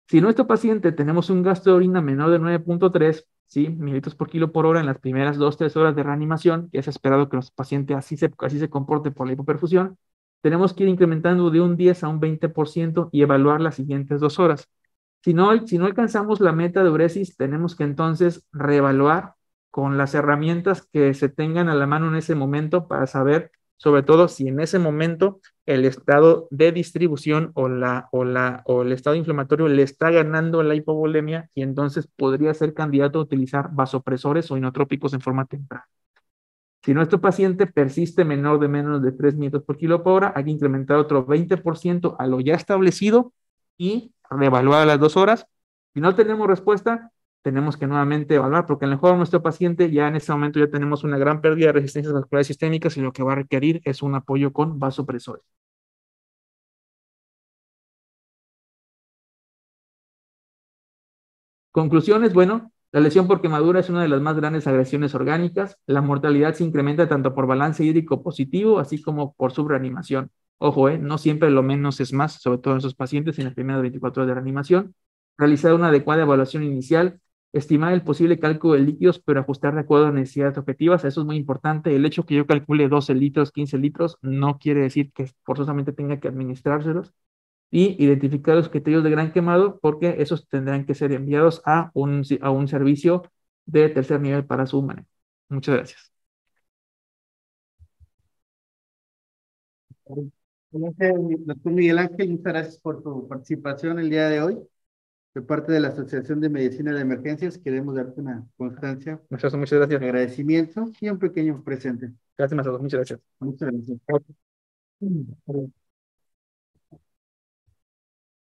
Speaker 3: Si nuestro paciente tenemos un gasto de orina menor de 9.3, ¿sí? mililitros por kilo por hora en las primeras 2-3 horas de reanimación, que es esperado que nuestro paciente así se comporte por la hipoperfusión, tenemos que ir incrementando de un 10 a un 20% y evaluar las siguientes 2 horas. Si no alcanzamos la meta de uresis, tenemos que entonces reevaluar con las herramientas que se tengan a la mano en ese momento para saber, sobre todo, si en ese momento el estado de distribución o el estado inflamatorio le está ganando la hipovolemia y entonces podría ser candidato a utilizar vasopresores o inotrópicos en forma temprana. Si nuestro paciente persiste menor de menos de 3 mililitros por kilo por hora, hay que incrementar otro 20% a lo ya establecido y reevaluar a las 2 horas. Si no tenemos respuesta, tenemos que nuevamente evaluar, porque a lo mejor nuestro paciente ya en ese momento ya tenemos una gran pérdida de resistencias vasculares sistémicas y lo que va a requerir es un apoyo con vasopresores. Conclusiones, bueno, la lesión por quemadura es una de las más grandes agresiones orgánicas. La mortalidad se incrementa tanto por balance hídrico positivo, así como por subreanimación. Ojo, no siempre lo menos es más, sobre todo en esos pacientes en las primeras 24 horas de reanimación. Realizar una adecuada evaluación inicial, estimar el posible cálculo de líquidos, pero ajustar de acuerdo a necesidades objetivas. Eso es muy importante. El hecho que yo calcule 12 litros, 15 litros, no quiere decir que forzosamente tenga que administrárselos. Y identificar los criterios de gran quemado, porque esos tendrán que ser enviados a un servicio de tercer nivel para su manejo. Muchas gracias.
Speaker 1: Doctor Miguel Ángel, muchas gracias por tu participación el día de hoy. De parte de la Asociación de Medicina de Emergencias, queremos darte una constancia,
Speaker 3: muchas gracias.
Speaker 1: Agradecimiento y un pequeño presente.
Speaker 3: Gracias a todos, muchas gracias.
Speaker 1: Muchas gracias.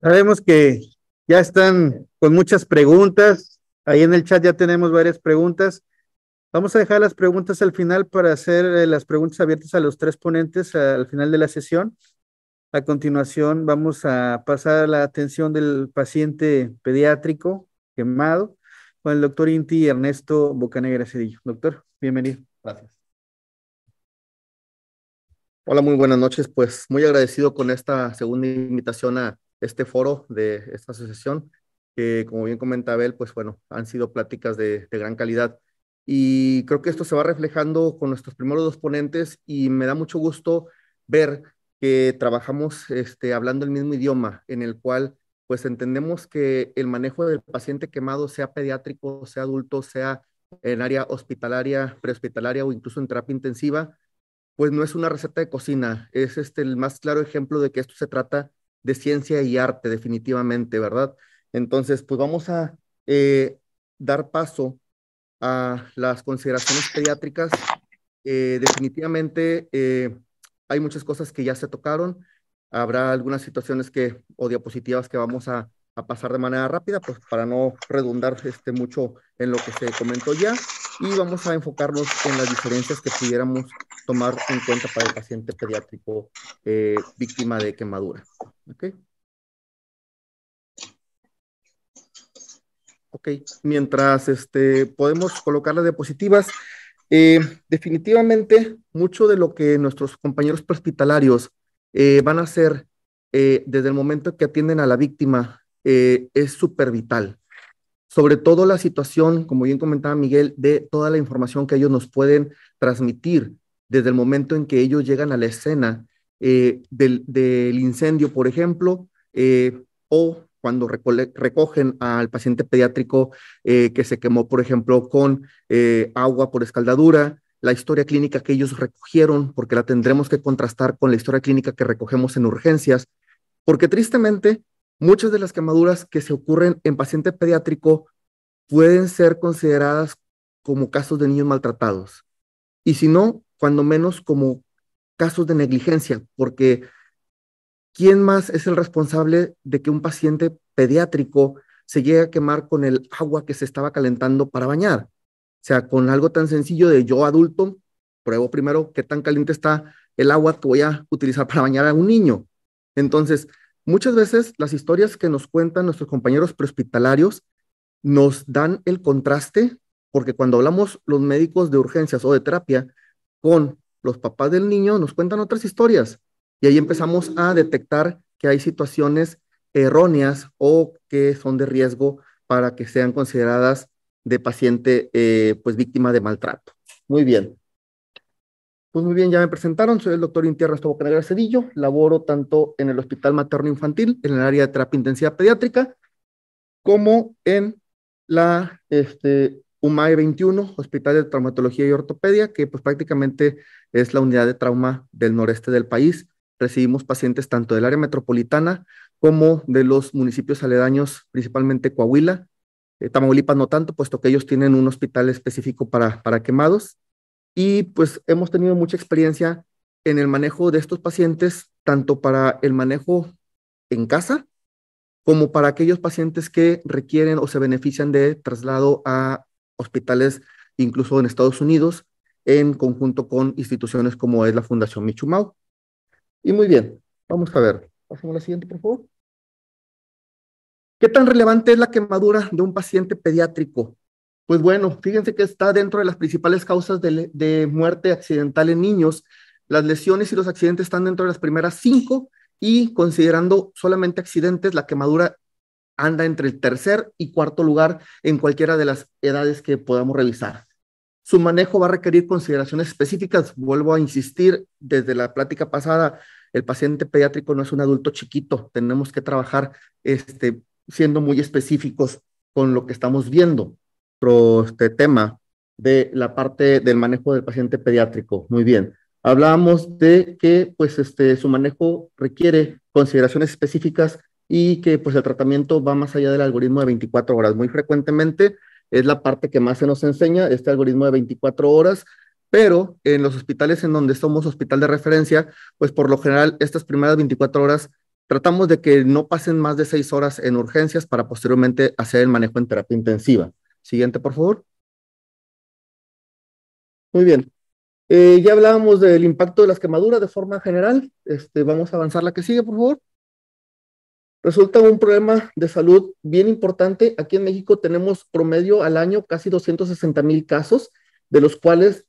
Speaker 1: Sabemos que ya están con muchas preguntas. Ahí en el chat ya tenemos varias preguntas. Vamos a dejar las preguntas al final para hacer las preguntas abiertas a los 3 ponentes al final de la sesión. A continuación vamos a pasar a la atención del paciente pediátrico quemado con el doctor Inti Ernesto Bocanegra Cedillo. Doctor, bienvenido.
Speaker 4: Gracias. Hola, muy buenas noches. Pues muy agradecido con esta segunda invitación a este foro de esta asociación, que como bien comenta Abel, pues bueno, han sido pláticas de gran calidad. Y creo que esto se va reflejando con nuestros primeros 2 ponentes y me da mucho gusto ver que trabajamos hablando el mismo idioma, en el cual pues entendemos que el manejo del paciente quemado, sea pediátrico, sea adulto, sea en área hospitalaria, prehospitalaria o incluso en terapia intensiva, pues no es una receta de cocina, es el más claro ejemplo de que esto se trata de ciencia y arte, definitivamente, ¿verdad? Entonces, pues vamos a dar paso a las consideraciones pediátricas. Definitivamente hay muchas cosas que ya se tocaron, habrá algunas situaciones o diapositivas que vamos a pasar de manera rápida, pues para no redundar mucho en lo que se comentó ya, y vamos a enfocarnos en las diferencias que pudiéramos tomar en cuenta para el paciente pediátrico víctima de quemadura. ¿Ok? Ok, mientras podemos colocar las diapositivas, definitivamente mucho de lo que nuestros compañeros prehospitalarios van a hacer desde el momento que atienden a la víctima es súper vital. Sobre todo la situación, como bien comentaba Miguel, de toda la información que ellos nos pueden transmitir desde el momento en que ellos llegan a la escena del incendio, por ejemplo, o cuando recogen al paciente pediátrico que se quemó, por ejemplo, con agua por escaldadura, la historia clínica que ellos recogieron, porque la tendremos que contrastar con la historia clínica que recogemos en urgencias, porque tristemente muchas de las quemaduras que se ocurren en paciente pediátrico pueden ser consideradas como casos de niños maltratados. Y si no, cuando menos como casos de negligencia, porque ¿quién más es el responsable de que un paciente pediátrico se llegue a quemar con el agua que se estaba calentando para bañar? O sea, con algo tan sencillo de yo adulto, pruebo primero qué tan caliente está el agua que voy a utilizar para bañar a un niño. Entonces, muchas veces las historias que nos cuentan nuestros compañeros prehospitalarios nos dan el contraste, porque cuando hablamos los médicos de urgencias o de terapia con los papás del niño, nos cuentan otras historias. Y ahí empezamos a detectar que hay situaciones erróneas o que son de riesgo para que sean consideradas de paciente pues víctima de maltrato. Muy bien. Pues muy bien, ya me presentaron, soy el doctor Inti Ernesto Bocanegra Cedillo, laboro tanto en el Hospital Materno Infantil, en el área de terapia intensiva pediátrica, como en la UMAE 21, Hospital de Traumatología y Ortopedia, que pues prácticamente es la unidad de trauma del noreste del país. Recibimos pacientes tanto del área metropolitana como de los municipios aledaños, principalmente Coahuila, Tamaulipas no tanto, puesto que ellos tienen un hospital específico para quemados. Y pues hemos tenido mucha experiencia en el manejo de estos pacientes, tanto para el manejo en casa, como para aquellos pacientes que requieren o se benefician de traslado a hospitales, incluso en Estados Unidos, en conjunto con instituciones como es la Fundación Michumau. Y muy bien, vamos a ver. Pasamos a la siguiente, por favor. ¿Qué tan relevante es la quemadura de un paciente pediátrico? Pues bueno, fíjense que está dentro de las principales causas de muerte accidental en niños. Las lesiones y los accidentes están dentro de las primeras 5 y considerando solamente accidentes, la quemadura anda entre el tercer y cuarto lugar en cualquiera de las edades que podamos revisar. Su manejo va a requerir consideraciones específicas. Vuelvo a insistir, desde la plática pasada, el paciente pediátrico no es un adulto chiquito. Tenemos que trabajar siendo muy específicos con lo que estamos viendo. Este tema de la parte del manejo del paciente pediátrico. Muy bien. Hablábamos de que pues, su manejo requiere consideraciones específicas y que pues el tratamiento va más allá del algoritmo de 24 horas. Muy frecuentemente es la parte que más se nos enseña, este algoritmo de 24 horas, pero en los hospitales en donde somos hospital de referencia, pues por lo general estas primeras 24 horas tratamos de que no pasen más de 6 horas en urgencias para posteriormente hacer el manejo en terapia intensiva. Siguiente, por favor. Muy bien. Ya hablábamos del impacto de las quemaduras de forma general. Vamos a avanzar la que sigue, por favor. Resulta un problema de salud bien importante. Aquí en México tenemos promedio al año casi 260,000 casos, de los cuales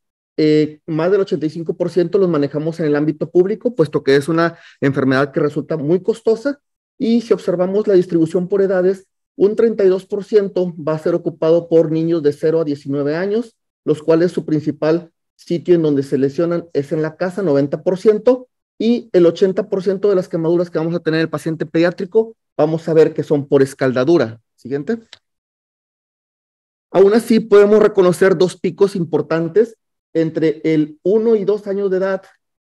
Speaker 4: más del 85% los manejamos en el ámbito público, puesto que es una enfermedad que resulta muy costosa. Y si observamos la distribución por edades, un 32% va a ser ocupado por niños de 0 a 19 años, los cuales su principal sitio en donde se lesionan es en la casa, 90%, y el 80% de las quemaduras que vamos a tener en el paciente pediátrico, vamos a ver que son por escaldadura. Siguiente. Aún así, podemos reconocer 2 picos importantes. Entre el 1 y 2 años de edad,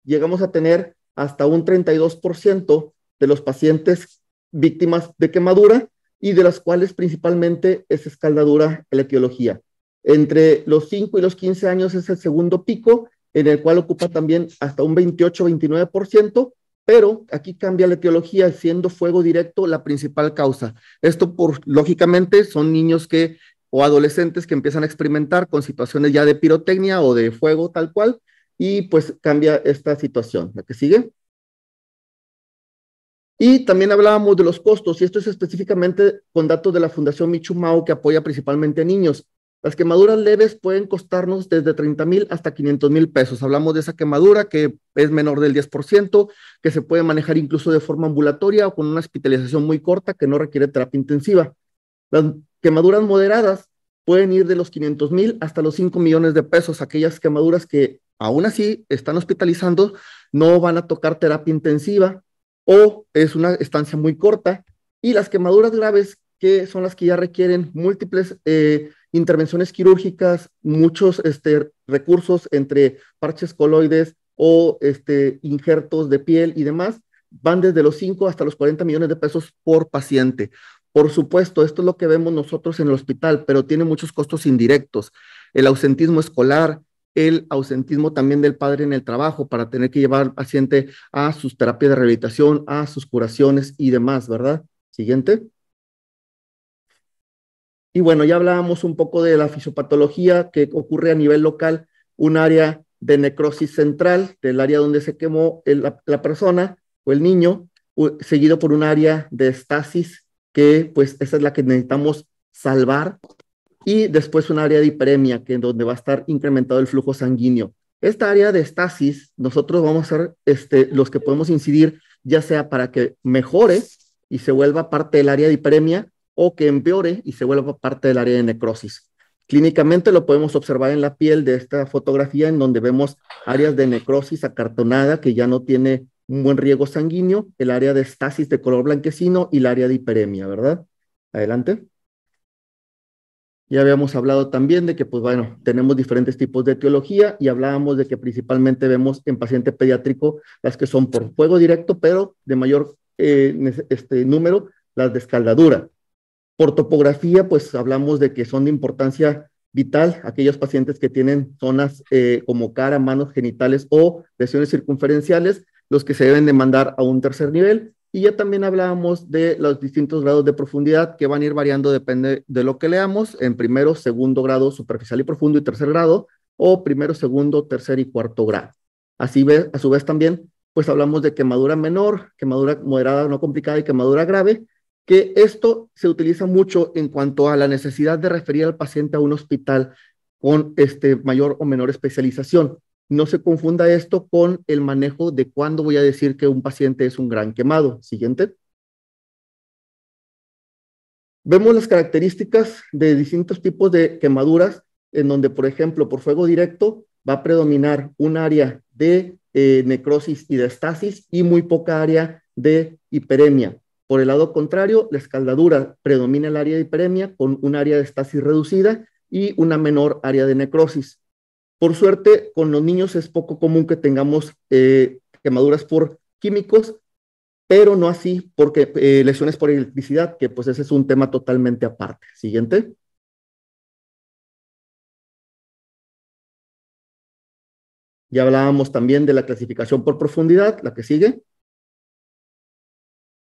Speaker 4: llegamos a tener hasta un 32% de los pacientes víctimas de quemadura, y de las cuales principalmente es escaldadura la etiología. Entre los 5 y los 15 años es el segundo pico, en el cual ocupa también hasta un 28-29%, pero aquí cambia la etiología, siendo fuego directo la principal causa. Esto lógicamente, son niños o adolescentes que empiezan a experimentar con situaciones ya de pirotecnia o de fuego tal cual, y pues cambia esta situación. La que sigue. Y también hablábamos de los costos, y esto es específicamente con datos de la Fundación Michumao, que apoya principalmente a niños. Las quemaduras leves pueden costarnos desde 30,000 hasta 500,000 pesos. Hablamos de esa quemadura que es menor del 10%, que se puede manejar incluso de forma ambulatoria o con una hospitalización muy corta que no requiere terapia intensiva. Las quemaduras moderadas pueden ir de los 500,000 hasta los 5 millones de pesos. Aquellas quemaduras que aún así están hospitalizando, no van a tocar terapia intensiva o es una estancia muy corta. Y las quemaduras graves, que son las que ya requieren múltiples intervenciones quirúrgicas, muchos recursos entre parches coloides o injertos de piel y demás, van desde los 5 hasta los 40 millones de pesos por paciente. Por supuesto, esto es lo que vemos nosotros en el hospital, pero tiene muchos costos indirectos. El ausentismo escolar, el ausentismo también del padre en el trabajo para tener que llevar al paciente a sus terapias de rehabilitación, a sus curaciones y demás, ¿verdad? Siguiente. Y bueno, ya hablábamos un poco de la fisiopatología que ocurre a nivel local, un área de necrosis central, del área donde se quemó la persona o el niño, seguido por un área de estasis, que pues esa es la que necesitamos salvar, y después un área de hiperemia, que es donde va a estar incrementado el flujo sanguíneo. Esta área de estasis, nosotros vamos a ser los que podemos incidir, ya sea para que mejore y se vuelva parte del área de hiperemia, o que empeore y se vuelva parte del área de necrosis. Clínicamente lo podemos observar en la piel de esta fotografía, en donde vemos áreas de necrosis acartonada que ya no tiene un buen riego sanguíneo, el área de estasis de color blanquecino y el área de hiperemia, ¿verdad? Adelante. Ya habíamos hablado también de que, pues bueno, tenemos diferentes tipos de etiología y hablábamos de que principalmente vemos en paciente pediátrico las que son por fuego directo, pero de mayor número, las de escaldadura. Por topografía, pues hablamos de que son de importancia vital aquellos pacientes que tienen zonas como cara, manos, genitales o lesiones circunferenciales, los que se deben de mandar a un tercer nivel. Y ya también hablábamos de los distintos grados de profundidad que van a ir variando, depende de lo que leamos, en primero, segundo grado superficial y profundo y tercer grado, o primero, segundo, tercer y cuarto grado. Así a su vez también, pues hablamos de quemadura menor, quemadura moderada no complicada y quemadura grave, que esto se utiliza mucho en cuanto a la necesidad de referir al paciente a un hospital con mayor o menor especialización. No se confunda esto con el manejo de cuándo voy a decir que un paciente es un gran quemado. Siguiente. Vemos las características de distintos tipos de quemaduras, en donde, por ejemplo, por fuego directo va a predominar un área de necrosis y de estasis y muy poca área de hiperemia. Por el lado contrario, la escaldadura predomina el área de hiperemia con un área de estasis reducida y una menor área de necrosis. Por suerte, con los niños es poco común que tengamos quemaduras por químicos, pero no así porque lesiones por electricidad, que pues ese es un tema totalmente aparte. Siguiente. Ya hablábamos también de la clasificación por profundidad, la que sigue,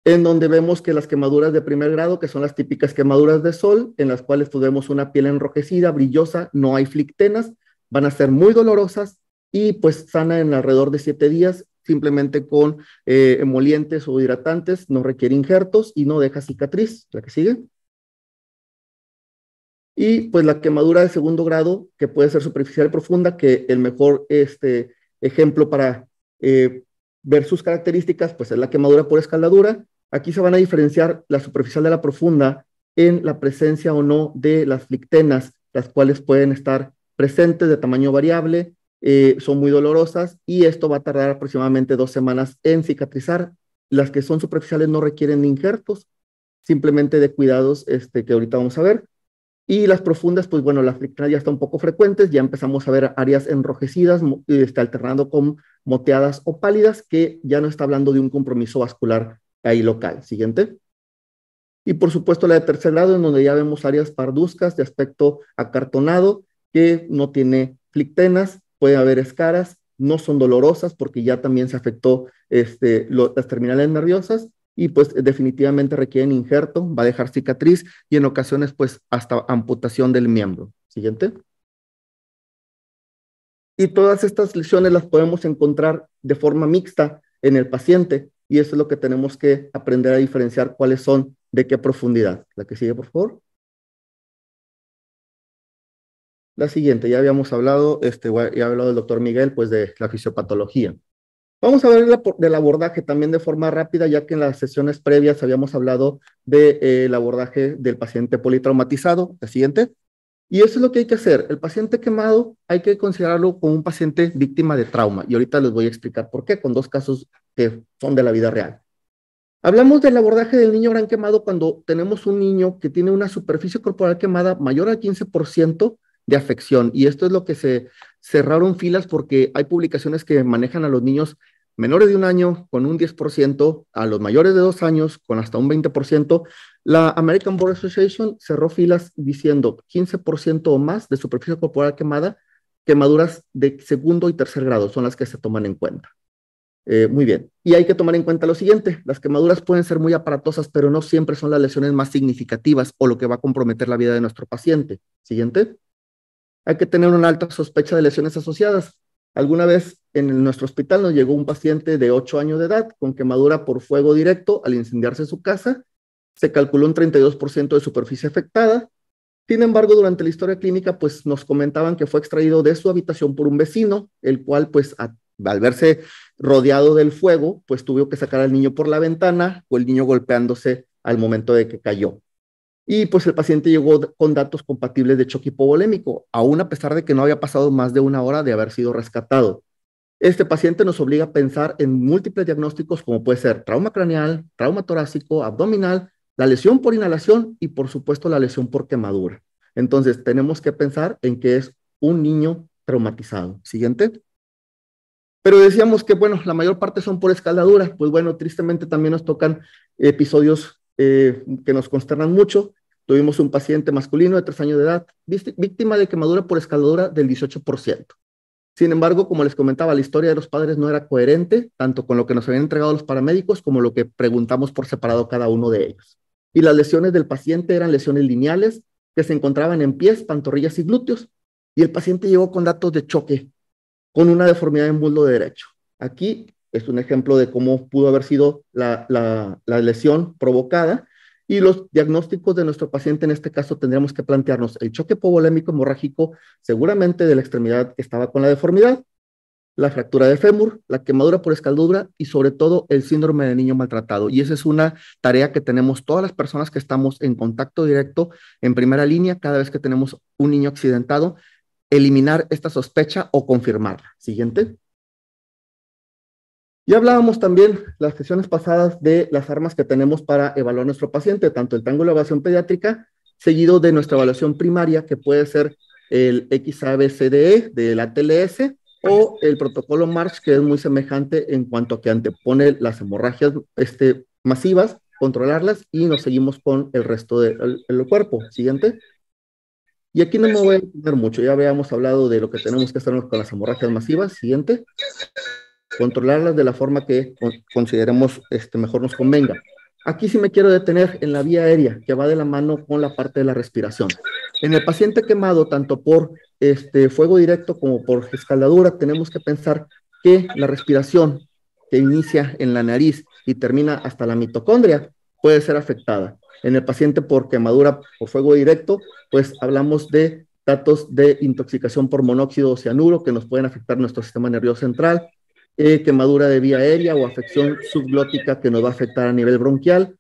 Speaker 4: en donde vemos que las quemaduras de primer grado, que son las típicas quemaduras de sol, en las cuales tuvimos una piel enrojecida, brillosa, no hay flictenas, van a ser muy dolorosas y pues sana en alrededor de 7 días, simplemente con emolientes o hidratantes, no requiere injertos y no deja cicatriz. La que sigue. Y pues la quemadura de segundo grado, que puede ser superficial y profunda, que el mejor ejemplo para ver sus características, pues es la quemadura por escaldadura. Aquí se van a diferenciar la superficial de la profunda en la presencia o no de las flictenas, las cuales pueden estar presentes de tamaño variable, son muy dolorosas y esto va a tardar aproximadamente 2 semanas en cicatrizar. Las que son superficiales no requieren injertos, simplemente de cuidados que ahorita vamos a ver. Y las profundas, pues bueno, las flictenas ya están un poco frecuentes, ya empezamos a ver áreas enrojecidas, alternando con moteadas o pálidas, que ya no está hablando de un compromiso vascular ahí local. Siguiente. Y por supuesto la de tercer grado, en donde ya vemos áreas parduzcas de aspecto acartonado, que no tiene flictenas, puede haber escaras, no son dolorosas porque ya también se afectó las terminales nerviosas, y pues definitivamente requieren injerto, va a dejar cicatriz y en ocasiones pues hasta amputación del miembro. Siguiente. Y todas estas lesiones las podemos encontrar de forma mixta en el paciente, y eso es lo que tenemos que aprender a diferenciar cuáles son de qué profundidad. La que sigue, por favor. La siguiente, ya habíamos hablado, ya ha hablado el doctor Miguel, pues de la fisiopatología. Vamos a ver del abordaje también de forma rápida, ya que en las sesiones previas habíamos hablado del abordaje del paciente politraumatizado. La siguiente. Y eso es lo que hay que hacer. El paciente quemado hay que considerarlo como un paciente víctima de trauma. Y ahorita les voy a explicar por qué, con dos casos que son de la vida real. Hablamos del abordaje del niño gran quemado cuando tenemos un niño que tiene una superficie corporal quemada mayor al 15% de afección. Y esto es lo que se cerraron filas porque hay publicaciones que manejan a los niños menores de 1 año con un 10%, a los mayores de 2 años con hasta un 20%. La American Board Association cerró filas diciendo 15% o más de superficie corporal quemada, quemaduras de segundo y tercer grado son las que se toman en cuenta. Muy bien. Y hay que tomar en cuenta lo siguiente, las quemaduras pueden ser muy aparatosas, pero no siempre son las lesiones más significativas o lo que va a comprometer la vida de nuestro paciente. Siguiente. Hay que tener una alta sospecha de lesiones asociadas. Alguna vez en nuestro hospital nos llegó un paciente de 8 años de edad con quemadura por fuego directo al incendiarse su casa. Se calculó un 32% de superficie afectada. Sin embargo, durante la historia clínica, pues nos comentaban que fue extraído de su habitación por un vecino, el cual, pues, al verse rodeado del fuego, pues tuvo que sacar al niño por la ventana o el niño golpeándose al momento de que cayó. Y pues el paciente llegó con datos compatibles de choque hipovolémico, aún a pesar de que no había pasado más de 1 hora de haber sido rescatado. Este paciente nos obliga a pensar en múltiples diagnósticos como puede ser trauma craneal, trauma torácico, abdominal, la lesión por inhalación y por supuesto la lesión por quemadura. Entonces tenemos que pensar en que es un niño traumatizado. Siguiente. Pero decíamos que, bueno, la mayor parte son por escaldadura. Pues bueno, tristemente también nos tocan episodios que nos consternan mucho. Tuvimos un paciente masculino de 3 años de edad, víctima de quemadura por escaldadura del 18%. Sin embargo, como les comentaba, la historia de los padres no era coherente, tanto con lo que nos habían entregado los paramédicos como lo que preguntamos por separado cada uno de ellos. Y las lesiones del paciente eran lesiones lineales que se encontraban en pies, pantorrillas y glúteos. Y el paciente llegó con datos de choque, con una deformidad en muslo derecho. Aquí es un ejemplo de cómo pudo haber sido la lesión provocada, y los diagnósticos de nuestro paciente en este caso tendríamos que plantearnos el choque hipovolémico hemorrágico, seguramente de la extremidad que estaba con la deformidad, la fractura de fémur, la quemadura por escaldadura y sobre todo el síndrome de niño maltratado. Y esa es una tarea que tenemos todas las personas que estamos en contacto directo en primera línea cada vez que tenemos un niño accidentado, eliminar esta sospecha o confirmarla. Siguiente. Ya hablábamos también las sesiones pasadas de las armas que tenemos para evaluar a nuestro paciente, tanto el triángulo de evaluación pediátrica, seguido de nuestra evaluación primaria, que puede ser el XABCDE de la TLS o el protocolo MARCH, que es muy semejante en cuanto a que antepone las hemorragias masivas, controlarlas y nos seguimos con el resto del cuerpo. Siguiente. Y aquí no me voy a entender mucho, ya habíamos hablado de lo que tenemos que hacer con las hemorragias masivas. Siguiente. Controlarlas de la forma que consideremos mejor nos convenga. Aquí sí me quiero detener en la vía aérea, que va de la mano con la parte de la respiración. En el paciente quemado, tanto por fuego directo como por escaldadura, tenemos que pensar que la respiración que inicia en la nariz y termina hasta la mitocondria puede ser afectada. En el paciente por quemadura por fuego directo, pues hablamos de datos de intoxicación por monóxido o cianuro que nos pueden afectar nuestro sistema nervioso central, quemadura de vía aérea o afección subglótica que nos va a afectar a nivel bronquial,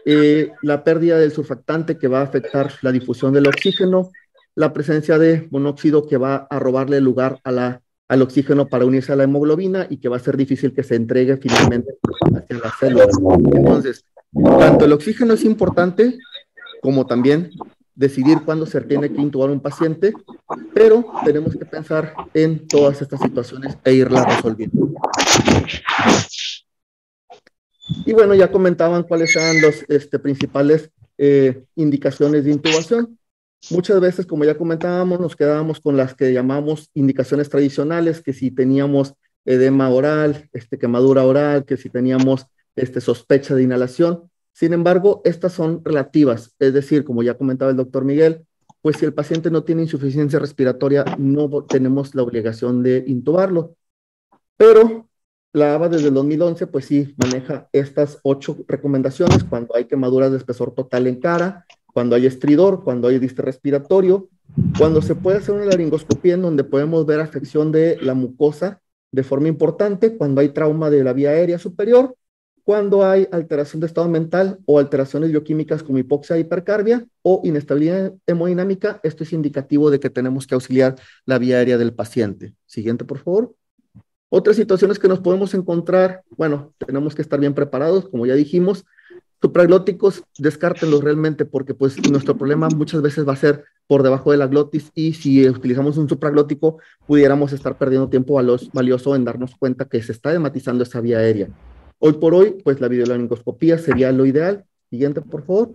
Speaker 4: la pérdida del surfactante que va a afectar la difusión del oxígeno, la presencia de monóxido que va a robarle lugar al oxígeno para unirse a la hemoglobina y que va a ser difícil que se entregue finalmente hacia las células. Entonces, tanto el oxígeno es importante como también decidir cuándo se tiene que intubar un paciente, pero tenemos que pensar en todas estas situaciones e irlas resolviendo. Y bueno, ya comentaban cuáles eran las principales indicaciones de intubación. Muchas veces, como ya comentábamos, nos quedábamos con las que llamamos indicaciones tradicionales, que si teníamos edema oral, quemadura oral, que si teníamos sospecha de inhalación. Sin embargo, estas son relativas, es decir, como ya comentaba el doctor Miguel, pues si el paciente no tiene insuficiencia respiratoria, no tenemos la obligación de intubarlo. Pero la ABA desde el 2011, pues sí, maneja estas 8 recomendaciones cuando hay quemaduras de espesor total en cara, cuando hay estridor, cuando hay diste respiratorio, cuando se puede hacer una laringoscopía en donde podemos ver afección de la mucosa de forma importante, cuando hay trauma de la vía aérea superior, cuando hay alteración de estado mental o alteraciones bioquímicas como hipoxia e hipercarbia o inestabilidad hemodinámica. Esto es indicativo de que tenemos que auxiliar la vía aérea del paciente. Siguiente, por favor. Otras situaciones que nos podemos encontrar, bueno, tenemos que estar bien preparados, como ya dijimos. Supraglóticos, descártenlos realmente porque pues nuestro problema muchas veces va a ser por debajo de la glotis y si utilizamos un supraglótico pudiéramos estar perdiendo tiempo valioso en darnos cuenta que se está edematizando esa vía aérea. Hoy por hoy, pues la videolaringoscopía sería lo ideal. Siguiente, por favor.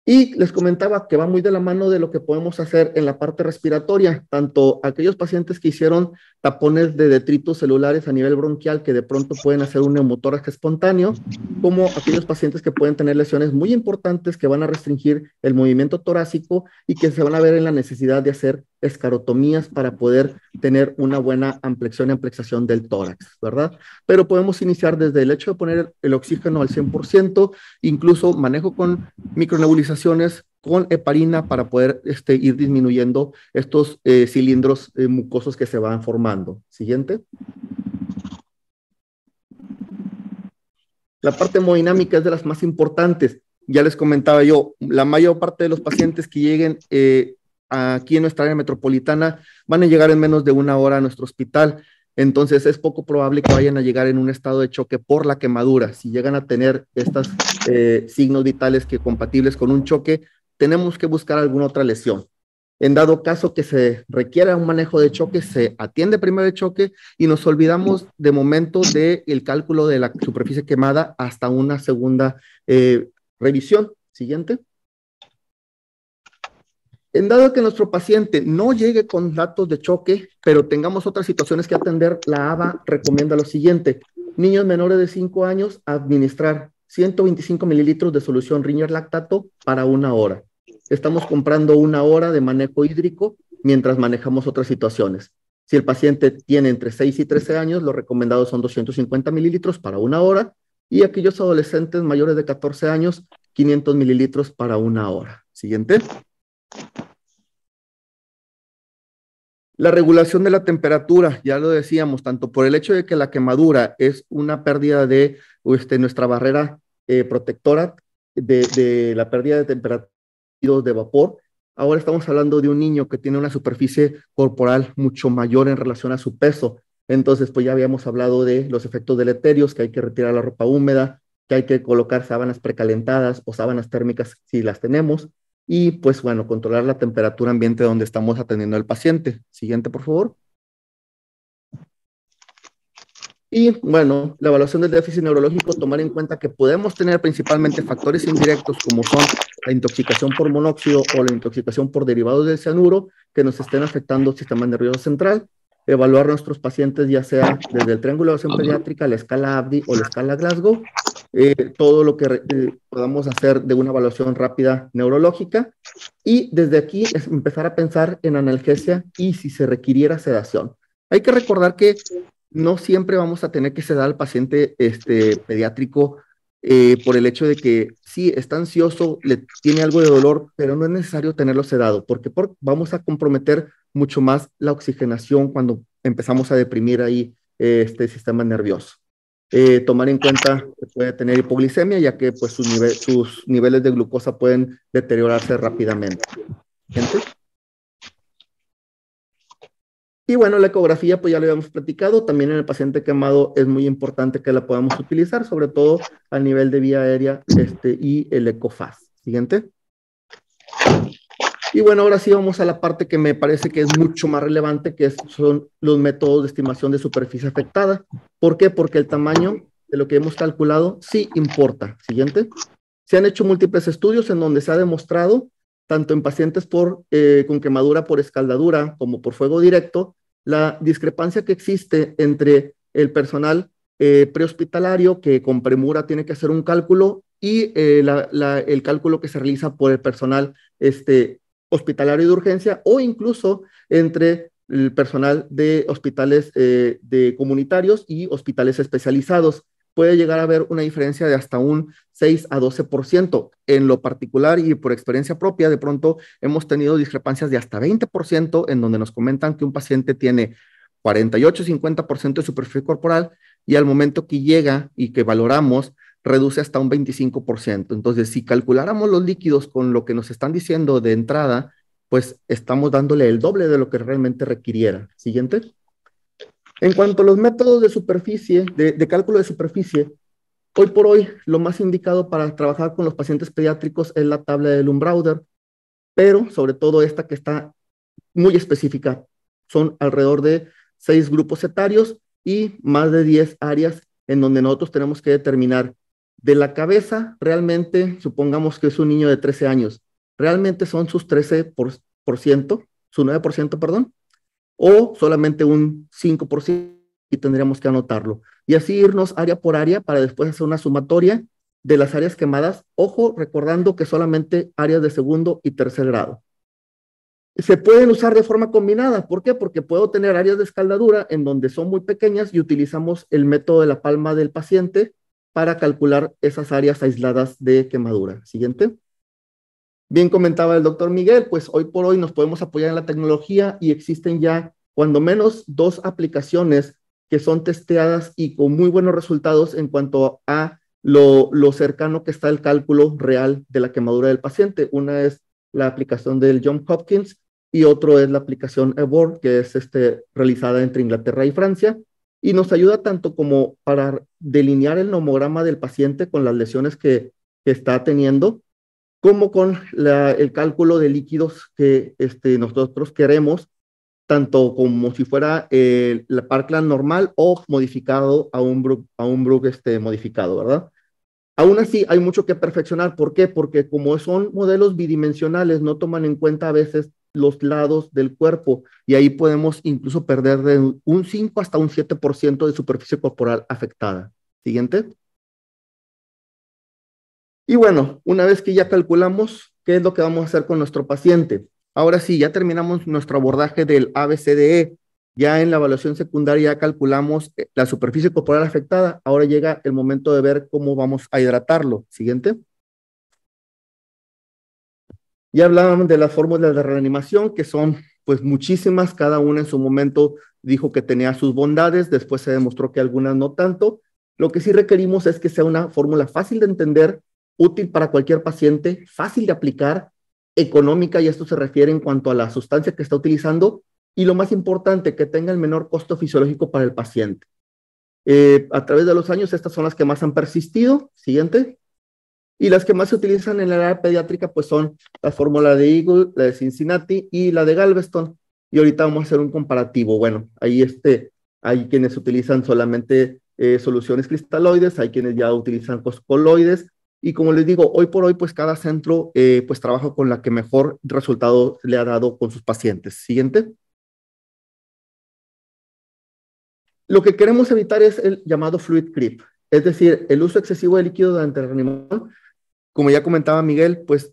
Speaker 4: Y les comentaba que va muy de la mano de lo que podemos hacer en la parte respiratoria, tanto aquellos pacientes que hicieron tapones de detritos celulares a nivel bronquial que de pronto pueden hacer un neumotórax espontáneo, como aquellos pacientes que pueden tener lesiones muy importantes que van a restringir el movimiento torácico y que se van a ver en la necesidad de hacer escarotomías para poder tener una buena ampliación y amplexación del tórax, ¿verdad? Pero podemos iniciar desde el hecho de poner el oxígeno al 100%, incluso manejo con micronebulizaciones, con heparina para poder ir disminuyendo estos cilindros mucosos que se van formando. Siguiente. La parte hemodinámica es de las más importantes. Ya les comentaba yo, la mayor parte de los pacientes que lleguen aquí en nuestra área metropolitana van a llegar en menos de 1 hora a nuestro hospital. Entonces es poco probable que vayan a llegar en un estado de choque por la quemadura. Si llegan a tener estos signos vitales que compatibles con un choque, tenemos que buscar alguna otra lesión. En dado caso que se requiera un manejo de choque, se atiende primero el choque y nos olvidamos de momento del cálculo de la superficie quemada hasta una segunda revisión. Siguiente. En dado que nuestro paciente no llegue con datos de choque, pero tengamos otras situaciones que atender, la ABA recomienda lo siguiente. Niños menores de 5 años, administrar 125 mililitros de solución Ringer lactato para 1 hora. Estamos comprando 1 hora de manejo hídrico mientras manejamos otras situaciones. Si el paciente tiene entre 6 y 13 años, lo recomendado son 250 mililitros para 1 hora y aquellos adolescentes mayores de 14 años, 500 mililitros para 1 hora. Siguiente. La regulación de la temperatura, ya lo decíamos, tanto por el hecho de que la quemadura es una pérdida de nuestra barrera protectora, de la pérdida de temperatura de vapor. Ahora estamos hablando de un niño que tiene una superficie corporal mucho mayor en relación a su peso. Entonces, pues ya habíamos hablado de los efectos deleterios, que hay que retirar la ropa húmeda, que hay que colocar sábanas precalentadas o sábanas térmicas si las tenemos. Y pues bueno, controlar la temperatura ambiente donde estamos atendiendo al paciente. Siguiente, por favor. Y bueno, la evaluación del déficit neurológico, tomar en cuenta que podemos tener principalmente factores indirectos como son la intoxicación por monóxido o la intoxicación por derivados del cianuro que nos estén afectando el sistema nervioso central. Evaluar a nuestros pacientes ya sea desde el triángulo de evaluación pediátrica, la escala ABDI o la escala Glasgow, todo lo que podamos hacer de una evaluación rápida neurológica y desde aquí es empezar a pensar en analgesia y si se requiriera sedación. Hay que recordar que no siempre vamos a tener que sedar al paciente pediátrico por el hecho de que sí, está ansioso, tiene algo de dolor, pero no es necesario tenerlo sedado porque vamos a comprometer mucho más la oxigenación cuando empezamos a deprimir ahí este sistema nervioso. Tomar en cuenta que puede tener hipoglicemia, ya que pues, sus niveles de glucosa pueden deteriorarse rápidamente. ¿Gente? Y bueno, la ecografía, pues ya lo habíamos platicado, también en el paciente quemado es muy importante que la podamos utilizar, sobre todo a nivel de vía aérea y el ECOFAS. Siguiente. Y bueno, ahora sí vamos a la parte que me parece que es mucho más relevante, que son los métodos de estimación de superficie afectada. ¿Por qué? Porque el tamaño de lo que hemos calculado sí importa. Siguiente. Se han hecho múltiples estudios en donde se ha demostrado, tanto en pacientes con quemadura por escaldadura como por fuego directo, la discrepancia que existe entre el personal prehospitalario que con premura tiene que hacer un cálculo y el cálculo que se realiza por el personal hospitalario de urgencia o incluso entre el personal de hospitales de comunitarios y hospitales especializados. Puede llegar a haber una diferencia de hasta un 6 a 12%. En lo particular y por experiencia propia, de pronto hemos tenido discrepancias de hasta 20% en donde nos comentan que un paciente tiene 48-50% de superficie corporal y al momento que llega y que valoramos, reduce hasta un 25%. Entonces, si calculáramos los líquidos con lo que nos están diciendo de entrada, pues estamos dándole el doble de lo que realmente requiriera. Siguiente. En cuanto a los métodos de superficie, de cálculo de superficie, hoy por hoy lo más indicado para trabajar con los pacientes pediátricos es la tabla de Lumbrauder, pero sobre todo esta que está muy específica. Son alrededor de 6 grupos etarios y más de 10 áreas en donde nosotros tenemos que determinar de la cabeza, realmente, supongamos que es un niño de 13 años, realmente son sus 13%, su 9%, perdón, o solamente un 5% y tendríamos que anotarlo. Y así irnos área por área para después hacer una sumatoria de las áreas quemadas, ojo, recordando que solamente áreas de segundo y tercer grado. Se pueden usar de forma combinada. ¿Por qué? Porque puedo tener áreas de escaldadura en donde son muy pequeñas y utilizamos el método de la palma del paciente para calcular esas áreas aisladas de quemadura. Siguiente. Bien comentaba el doctor Miguel, pues hoy por hoy nos podemos apoyar en la tecnología y existen ya cuando menos 2 aplicaciones que son testeadas y con muy buenos resultados en cuanto a lo cercano que está el cálculo real de la quemadura del paciente. Una es la aplicación del Johns Hopkins y otro es la aplicación EBOR, que es realizada entre Inglaterra y Francia, y nos ayuda tanto como para delinear el nomograma del paciente con las lesiones que está teniendo, como con el cálculo de líquidos que nosotros queremos, tanto como si fuera la Parkland normal o modificado a un Brook modificado, ¿verdad? Aún así, hay mucho que perfeccionar. ¿Por qué? Porque como son modelos bidimensionales, no toman en cuenta a veces los lados del cuerpo y ahí podemos incluso perder de un 5 hasta un 7% de superficie corporal afectada. Siguiente. Y bueno, una vez que ya calculamos qué es lo que vamos a hacer con nuestro paciente, ahora sí, ya terminamos nuestro abordaje del ABCDE, ya en la evaluación secundaria ya calculamos la superficie corporal afectada, ahora llega el momento de ver cómo vamos a hidratarlo. Siguiente. Ya hablábamos de las fórmulas de reanimación, que son pues muchísimas, cada una en su momento dijo que tenía sus bondades, después se demostró que algunas no tanto. Lo que sí requerimos es que sea una fórmula fácil de entender, útil para cualquier paciente, fácil de aplicar, económica, y esto se refiere en cuanto a la sustancia que está utilizando, y lo más importante, que tenga el menor costo fisiológico para el paciente. A través de los años, estas son las que más han persistido. Siguiente. Y las que más se utilizan en el área pediátrica, pues son la fórmula de Eagle, la de Cincinnati y la de Galveston. Y ahorita vamos a hacer un comparativo. Bueno, ahí hay quienes utilizan solamente soluciones cristaloides, hay quienes ya utilizan coloides. Y como les digo, hoy por hoy, pues cada centro pues trabaja con la que mejor resultado le ha dado con sus pacientes. Siguiente. Lo que queremos evitar es el llamado fluid creep, es decir, el uso excesivo de líquido durante la reanimación. Como ya comentaba Miguel, pues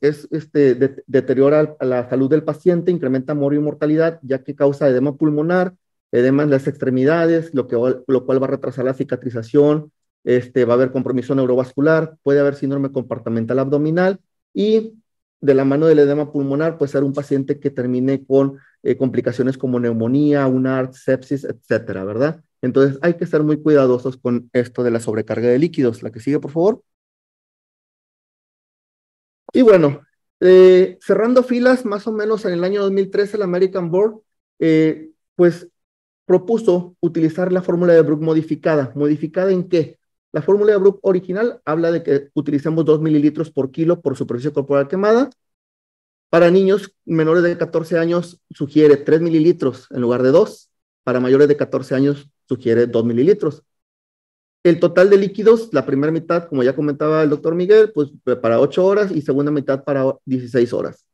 Speaker 4: deteriora a la salud del paciente, incrementa morbidad y mortalidad, ya que causa edema pulmonar, edema en las extremidades, lo cual va a retrasar la cicatrización, va a haber compromiso neurovascular, puede haber síndrome compartimental abdominal y de la mano del edema pulmonar puede ser un paciente que termine con complicaciones como neumonía, una ART, sepsis, etcétera, ¿verdad? Entonces hay que ser muy cuidadosos con esto de la sobrecarga de líquidos. La que sigue, por favor. Y bueno, cerrando filas, más o menos en el año 2013, el American Board, pues propuso utilizar la fórmula de Brook modificada. ¿Modificada en qué? La fórmula de Brook original habla de que utilicemos 2 mililitros por kilo por superficie corporal quemada. Para niños menores de 14 años sugiere 3 mililitros en lugar de 2. Para mayores de 14 años sugiere 2 mililitros. El total de líquidos, la primera mitad, como ya comentaba el doctor Miguel, pues para 8 horas y segunda mitad para 16 horas.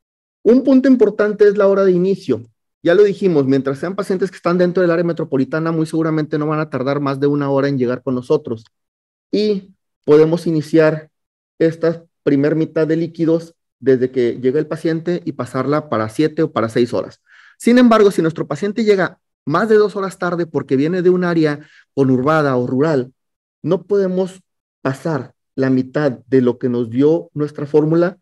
Speaker 4: Un punto importante es la hora de inicio. Ya lo dijimos, mientras sean pacientes que están dentro del área metropolitana, muy seguramente no van a tardar más de 1 hora en llegar con nosotros. Y podemos iniciar esta primer mitad de líquidos desde que llega el paciente y pasarla para 7 o para 6 horas. Sin embargo, si nuestro paciente llega más de 2 horas tarde porque viene de un área conurbada o rural, no podemos pasar la mitad de lo que nos dio nuestra fórmula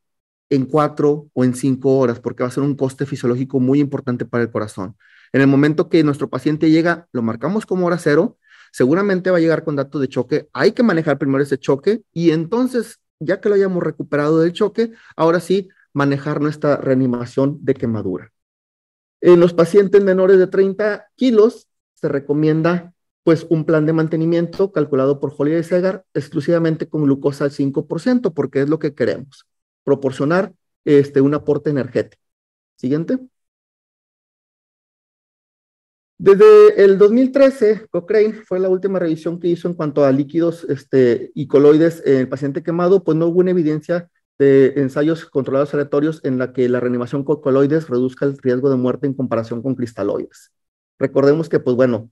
Speaker 4: en 4 o en 5 horas, porque va a ser un coste fisiológico muy importante para el corazón. En el momento que nuestro paciente llega, lo marcamos como hora cero, seguramente va a llegar con datos de choque, hay que manejar primero ese choque y entonces, ya que lo hayamos recuperado del choque, ahora sí, manejar nuestra reanimación de quemadura. En los pacientes menores de 30 kilos se recomienda pues un plan de mantenimiento calculado por Holliday y Segar exclusivamente con glucosa al 5%, porque es lo que queremos, proporcionar un aporte energético. Siguiente. Desde el 2013, Cochrane fue la última revisión que hizo en cuanto a líquidos y coloides en el paciente quemado, pues no hubo una evidencia de ensayos controlados aleatorios en la que la reanimación con coloides reduzca el riesgo de muerte en comparación con cristaloides. Recordemos que, pues bueno,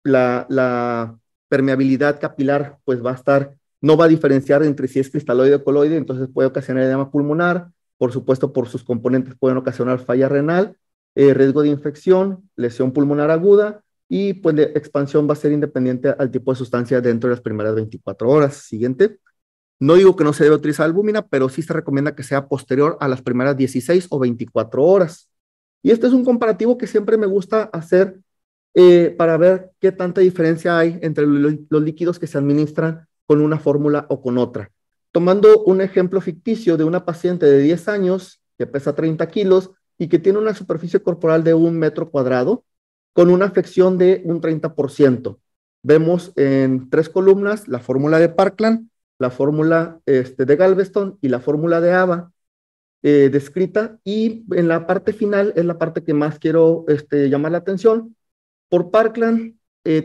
Speaker 4: la permeabilidad capilar pues va a estar, no va a diferenciar entre si es cristaloide o coloide, entonces puede ocasionar edema pulmonar, por supuesto por sus componentes pueden ocasionar falla renal, riesgo de infección, lesión pulmonar aguda y pues la expansión va a ser independiente al tipo de sustancia dentro de las primeras 24 horas. Siguiente. No digo que no se debe utilizar albúmina, pero sí se recomienda que sea posterior a las primeras 16 o 24 horas. Y este es un comparativo que siempre me gusta hacer para ver qué tanta diferencia hay entre los líquidos que se administran con una fórmula o con otra. Tomando un ejemplo ficticio de una paciente de 10 años que pesa 30 kilos y que tiene una superficie corporal de 1 metro cuadrado con una afección de un 30%. Vemos en 3 columnas la fórmula de Parkland, la fórmula de Galveston y la fórmula de ABA descrita, y en la parte final es la parte que más quiero llamar la atención. Por Parkland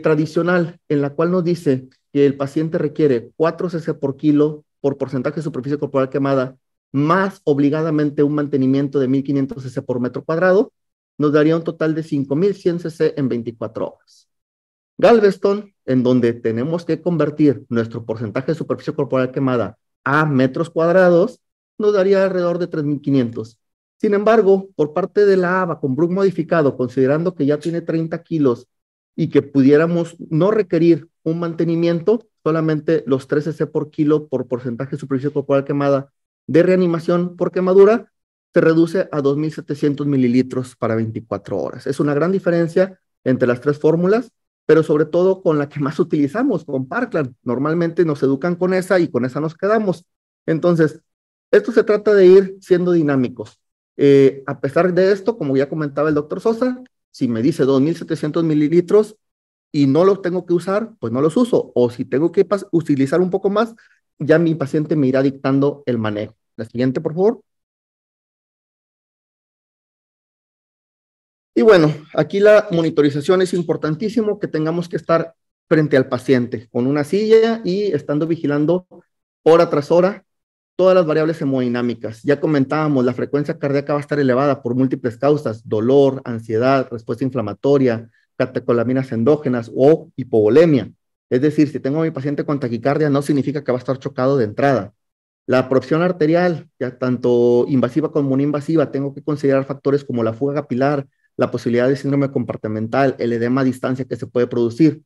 Speaker 4: tradicional, en la cual nos dice que el paciente requiere 4 cc por kilo por porcentaje de superficie corporal quemada, más obligadamente un mantenimiento de 1500 cc por metro cuadrado, nos daría un total de 5100 cc en 24 horas. Galveston, en donde tenemos que convertir nuestro porcentaje de superficie corporal quemada a metros cuadrados, nos daría alrededor de 3500. Sin embargo, por parte de la ABA con Brook modificado, considerando que ya tiene 30 kilos y que pudiéramos no requerir un mantenimiento, solamente los 3 cc por kilo por porcentaje de superficie corporal quemada de reanimación por quemadura, se reduce a 2700 mililitros para 24 horas. Es una gran diferencia entre las 3 fórmulas, pero sobre todo con la que más utilizamos, con Parkland. Normalmente nos educan con esa y con esa nos quedamos. Entonces, esto se trata de ir siendo dinámicos. A pesar de esto, como ya comentaba el doctor Sosa, si me dice 2700 mililitros y no los tengo que usar, pues no los uso. O si tengo que utilizar un poco más, ya mi paciente me irá dictando el manejo. La siguiente, por favor. Y bueno, aquí la monitorización es importantísimo, que tengamos que estar frente al paciente con una silla y estando vigilando hora tras hora todas las variables hemodinámicas. Ya comentábamos, la frecuencia cardíaca va a estar elevada por múltiples causas: dolor, ansiedad, respuesta inflamatoria, catecolaminas endógenas o hipovolemia. Es decir, si tengo a mi paciente con taquicardia, no significa que va a estar chocado de entrada. La presión arterial, ya tanto invasiva como no invasiva, tengo que considerar factores como la fuga capilar, la posibilidad de síndrome compartimental, el edema a distancia que se puede producir.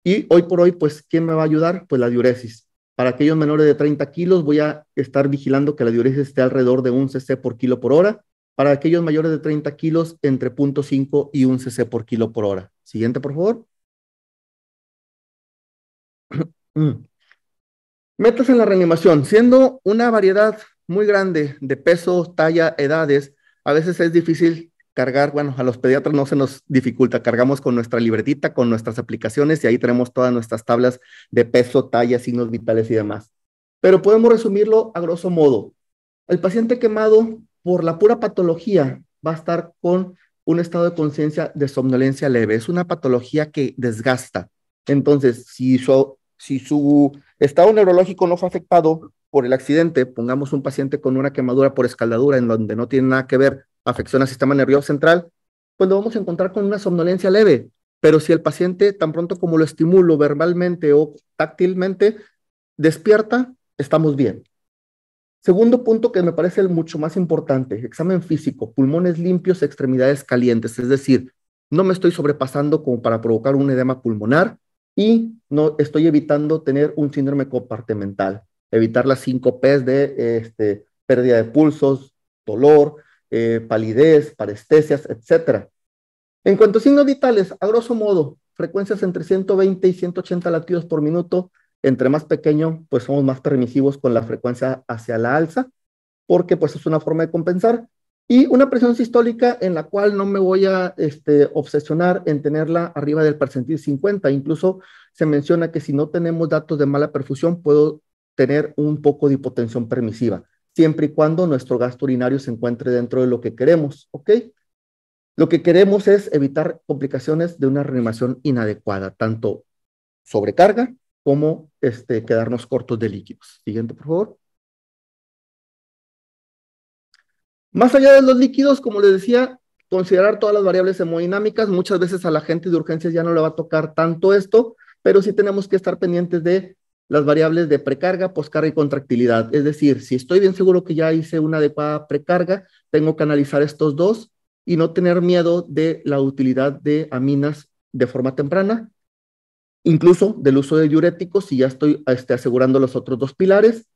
Speaker 4: Y hoy por hoy, pues, ¿quién me va a ayudar? Pues la diuresis. Para aquellos menores de 30 kilos, voy a estar vigilando que la diuresis esté alrededor de 1 cc por kilo por hora. Para aquellos mayores de 30 kilos, entre 0.5 y 1 cc por kilo por hora. Siguiente, por favor. Metas en la reanimación. Siendo una variedad muy grande de peso, talla, edades, a veces es difícil cargar. Bueno, a los pediatras no se nos dificulta, cargamos con nuestra libretita, con nuestras aplicaciones, y ahí tenemos todas nuestras tablas de peso, talla, signos vitales y demás. Pero podemos resumirlo a grosso modo. El paciente quemado, por la pura patología, va a estar con un estado de conciencia de somnolencia leve. Es una patología que desgasta. Entonces, si su estado neurológico no fue afectado por el accidente, pongamos un paciente con una quemadura por escaldadura en donde no tiene nada que ver afección al sistema nervioso central, pues lo vamos a encontrar con una somnolencia leve. Pero si el paciente, tan pronto como lo estimulo verbalmente o táctilmente, despierta, estamos bien. Segundo punto que me parece el mucho más importante, examen físico, pulmones limpios, extremidades calientes, es decir, no me estoy sobrepasando como para provocar un edema pulmonar y no estoy evitando tener un síndrome compartimental, evitar las 5 Ps de pérdida de pulsos, dolor, palidez, parestesias, etcétera. En cuanto a signos vitales, a grosso modo, frecuencias entre 120 y 180 latidos por minuto. Entre más pequeño, pues somos más permisivos con la frecuencia hacia la alza, porque pues es una forma de compensar. Y una presión sistólica en la cual no me voy a obsesionar en tenerla arriba del percentil 50. Incluso se menciona que si no tenemos datos de mala perfusión, puedo tener un poco de hipotensión permisiva, siempre y cuando nuestro gasto urinario se encuentre dentro de lo que queremos, ¿ok? Lo que queremos es evitar complicaciones de una reanimación inadecuada, tanto sobrecarga como quedarnos cortos de líquidos. Siguiente, por favor. Más allá de los líquidos, como les decía, considerar todas las variables hemodinámicas. Muchas veces a la gente de urgencias ya no le va a tocar tanto esto, pero sí tenemos que estar pendientes de las variables de precarga, poscarga y contractilidad. Es decir, si estoy bien seguro que ya hice una adecuada precarga, tengo que analizar estos dos y no tener miedo de la utilidad de aminas de forma temprana, incluso del uso de diuréticos si ya estoy asegurando los otros dos pilares,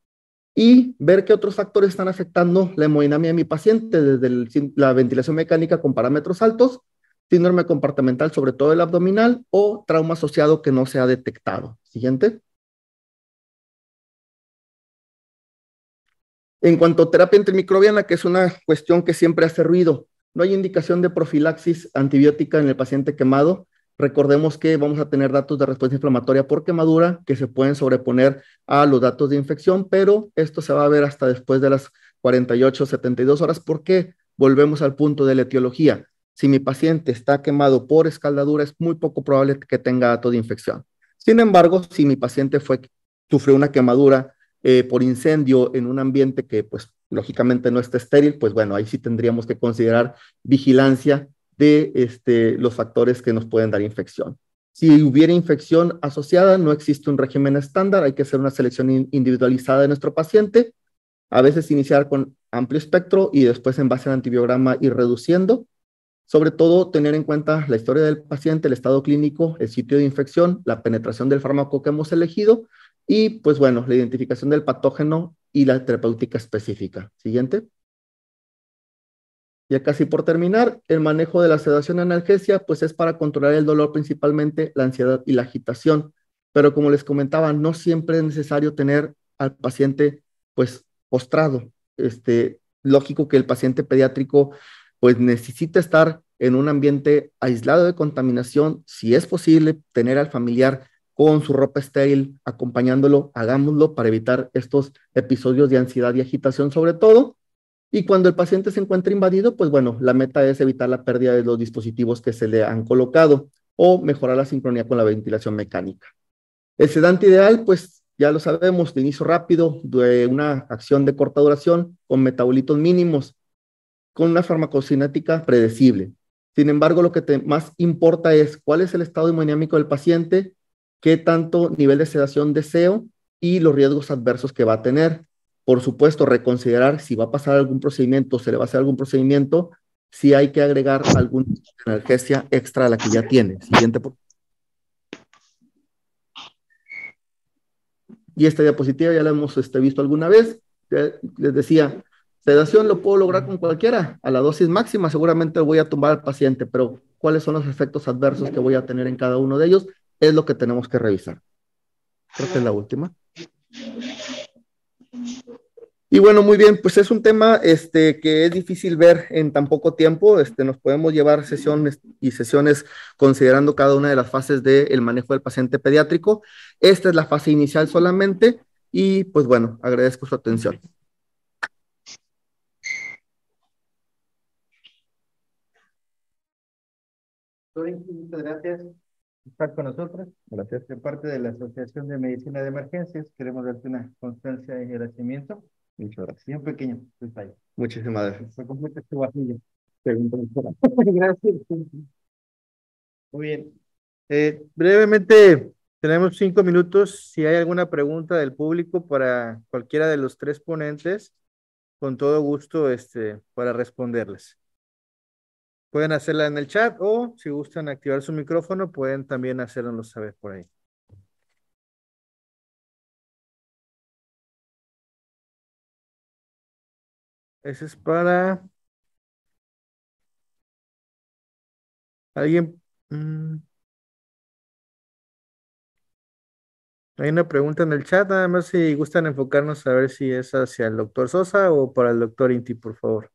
Speaker 4: y ver qué otros factores están afectando la hemodinamia de mi paciente, desde la ventilación mecánica con parámetros altos, síndrome compartimental, sobre todo el abdominal, o trauma asociado que no se ha detectado. Siguiente. En cuanto a terapia antimicrobiana, que es una cuestión que siempre hace ruido, no hay indicación de profilaxis antibiótica en el paciente quemado. Recordemos que vamos a tener datos de respuesta inflamatoria por quemadura que se pueden sobreponer a los datos de infección, pero esto se va a ver hasta después de las 48 o 72 horas porque volvemos al punto de la etiología. Si mi paciente está quemado por escaldadura, es muy poco probable que tenga datos de infección. Sin embargo, si mi paciente sufrió una quemadura por incendio en un ambiente que, pues, lógicamente no está estéril, pues bueno, ahí sí tendríamos que considerar vigilancia de los factores que nos pueden dar infección. Si hubiera infección asociada, no existe un régimen estándar, hay que hacer una selección individualizada de nuestro paciente, a veces iniciar con amplio espectro y después en base al antibiograma ir reduciendo. Sobre todo, tener en cuenta la historia del paciente, el estado clínico, el sitio de infección, la penetración del fármaco que hemos elegido y, pues bueno, la identificación del patógeno y la terapéutica específica. Siguiente. Ya casi por terminar, el manejo de la sedación analgesia, pues es para controlar el dolor principalmente, la ansiedad y la agitación. Pero como les comentaba, no siempre es necesario tener al paciente, pues, postrado. Lógico que el paciente pediátrico pues necesita estar en un ambiente aislado de contaminación. Si es posible, tener al familiar con su ropa estéril acompañándolo, hagámoslo para evitar estos episodios de ansiedad y agitación sobre todo. Y cuando el paciente se encuentra invadido, pues bueno, la meta es evitar la pérdida de los dispositivos que se le han colocado o mejorar la sincronía con la ventilación mecánica. El sedante ideal, pues ya lo sabemos, de inicio rápido, de una acción de corta duración, con metabolitos mínimos, con una farmacocinética predecible. Sin embargo, lo que más importa es cuál es el estado hemodinámico del paciente, qué tanto nivel de sedación deseo y los riesgos adversos que va a tener. Por supuesto, reconsiderar si va a pasar algún procedimiento, se le va a hacer algún procedimiento, si hay que agregar alguna analgesia extra a la que ya tiene. Siguiente. Y esta diapositiva ya la hemos visto alguna vez. Les decía, sedación lo puedo lograr con cualquiera. A la dosis máxima seguramente voy a tumbar al paciente, pero ¿cuáles son los efectos adversos que voy a tener en cada uno de ellos? Es lo que tenemos que revisar. Creo que es la última. Y bueno, muy bien, pues es un tema que es difícil ver en tan poco tiempo. Nos podemos llevar sesiones y sesiones considerando cada una de las fases del manejo del paciente pediátrico. Esta es la fase inicial solamente y pues bueno, agradezco su atención.
Speaker 5: Muchas gracias por estar con nosotros. Gracias. De parte de la Asociación de Medicina de Emergencias, queremos darte una constancia y agradecimiento.
Speaker 4: Muchas gracias.
Speaker 5: Bien pequeño detalle.
Speaker 4: Muchísimas gracias.
Speaker 5: Se completa este guajillo. Gracias.
Speaker 1: Muy bien. Brevemente Tenemos 5 minutos. Si hay alguna pregunta del público para cualquiera de los tres ponentes, con todo gusto para responderles. Pueden hacerla en el chat o si gustan activar su micrófono, pueden también hacérnoslo saber por ahí. Ese es para alguien. Hay una pregunta en el chat, nada más si gustan enfocarnos a ver si es hacia el doctor Sosa o para el doctor Inti, por favor.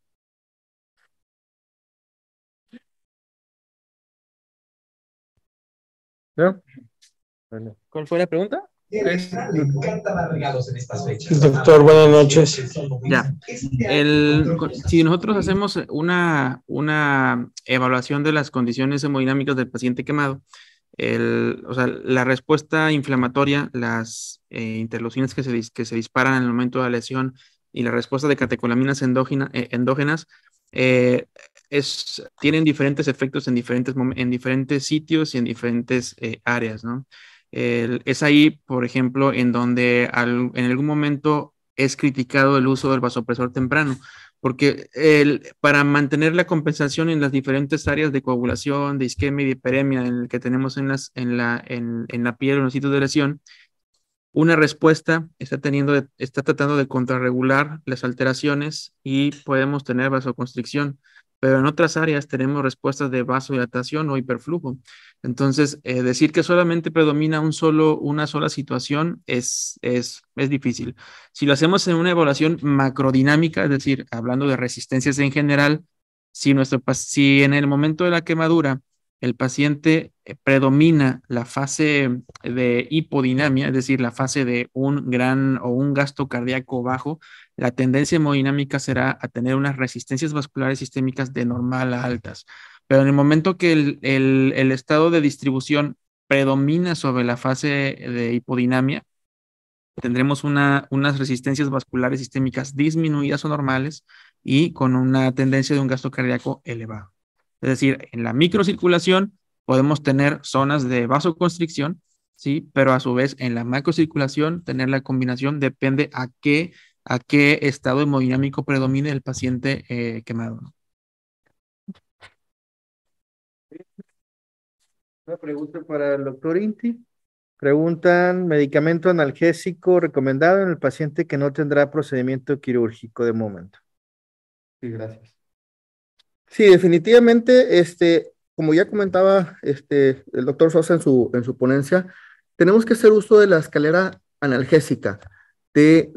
Speaker 1: ¿No? Bueno.
Speaker 3: ¿Cuál fue la pregunta?
Speaker 6: Doctor, buenas noches.
Speaker 3: Ya. Si nosotros hacemos una evaluación de las condiciones hemodinámicas del paciente quemado, o sea, la respuesta inflamatoria, las interleucinas que se disparan en el momento de la lesión y la respuesta de catecolaminas endógenas tienen diferentes efectos en diferentes sitios y en diferentes áreas, ¿no? Es ahí, por ejemplo, en donde en algún momento es criticado el uso del vasopresor temprano, porque para mantener la compensación en las diferentes áreas de coagulación, de isquemia y de hiperemia en el que tenemos en la piel o en los sitios de lesión, una respuesta está tratando de contrarregular las alteraciones y podemos tener vasoconstricción, pero en otras áreas tenemos respuestas de vasodilatación o hiperflujo. Entonces, decir que solamente predomina una sola situación es difícil. Si lo hacemos en una evaluación macrodinámica, es decir, hablando de resistencias en general, si en el momento de la quemadura el paciente predomina la fase de hipodinamia, es decir, la fase de un gasto cardíaco bajo, la tendencia hemodinámica será a tener unas resistencias vasculares sistémicas de normal a altas. Pero en el momento que el estado de distribución predomina sobre la fase de hipodinamia, tendremos unas resistencias vasculares sistémicas disminuidas o normales y con una tendencia de un gasto cardíaco elevado. Es decir, en la microcirculación podemos tener zonas de vasoconstricción, ¿sí? Pero a su vez en la macrocirculación tener la combinación depende a qué estado hemodinámico predomine el paciente quemado, ¿no?
Speaker 1: Una pregunta para el doctor Inti. Preguntan, medicamento analgésico recomendado en el paciente que no tendrá procedimiento quirúrgico de momento.
Speaker 4: Sí, gracias. Sí, definitivamente, como ya comentaba el doctor Sosa en su ponencia, tenemos que hacer uso de la escalera analgésica.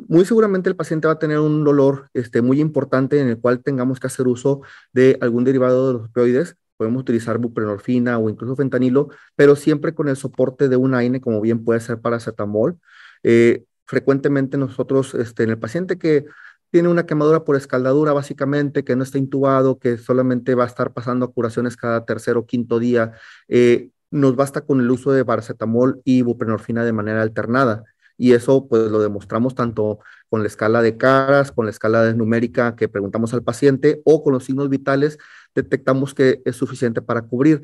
Speaker 4: Muy seguramente el paciente va a tener un dolor muy importante en el cual tengamos que hacer uso de algún derivado de los opioides. Podemos utilizar buprenorfina o incluso fentanilo, pero siempre con el soporte de un AINE, como bien puede ser paracetamol. Frecuentemente nosotros, en el paciente que tiene una quemadura por escaldadura, básicamente, que no está intubado, que solamente va a estar pasando a curaciones cada tercer o quinto día, nos basta con el uso de paracetamol y buprenorfina de manera alternada. Y eso pues lo demostramos tanto con la escala de caras, con la escala numérica que preguntamos al paciente o con los signos vitales, detectamos que es suficiente para cubrir.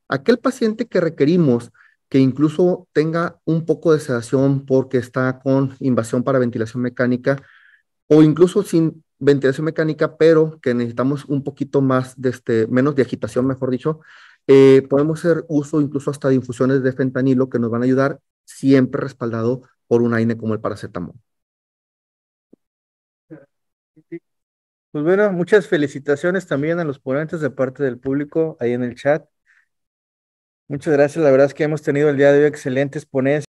Speaker 4: Aquel paciente que requerimos que incluso tenga un poco de sedación porque está con invasión para ventilación mecánica o incluso sin ventilación mecánica, pero que necesitamos un poquito más menos de agitación, mejor dicho, podemos hacer uso incluso hasta de infusiones de fentanilo que nos van a ayudar, siempre respaldado por un AINE como el paracetamol.
Speaker 1: Pues bueno, muchas felicitaciones también a los ponentes de parte del público ahí en el chat. Muchas gracias, la verdad es que hemos tenido el día de hoy excelentes ponencias.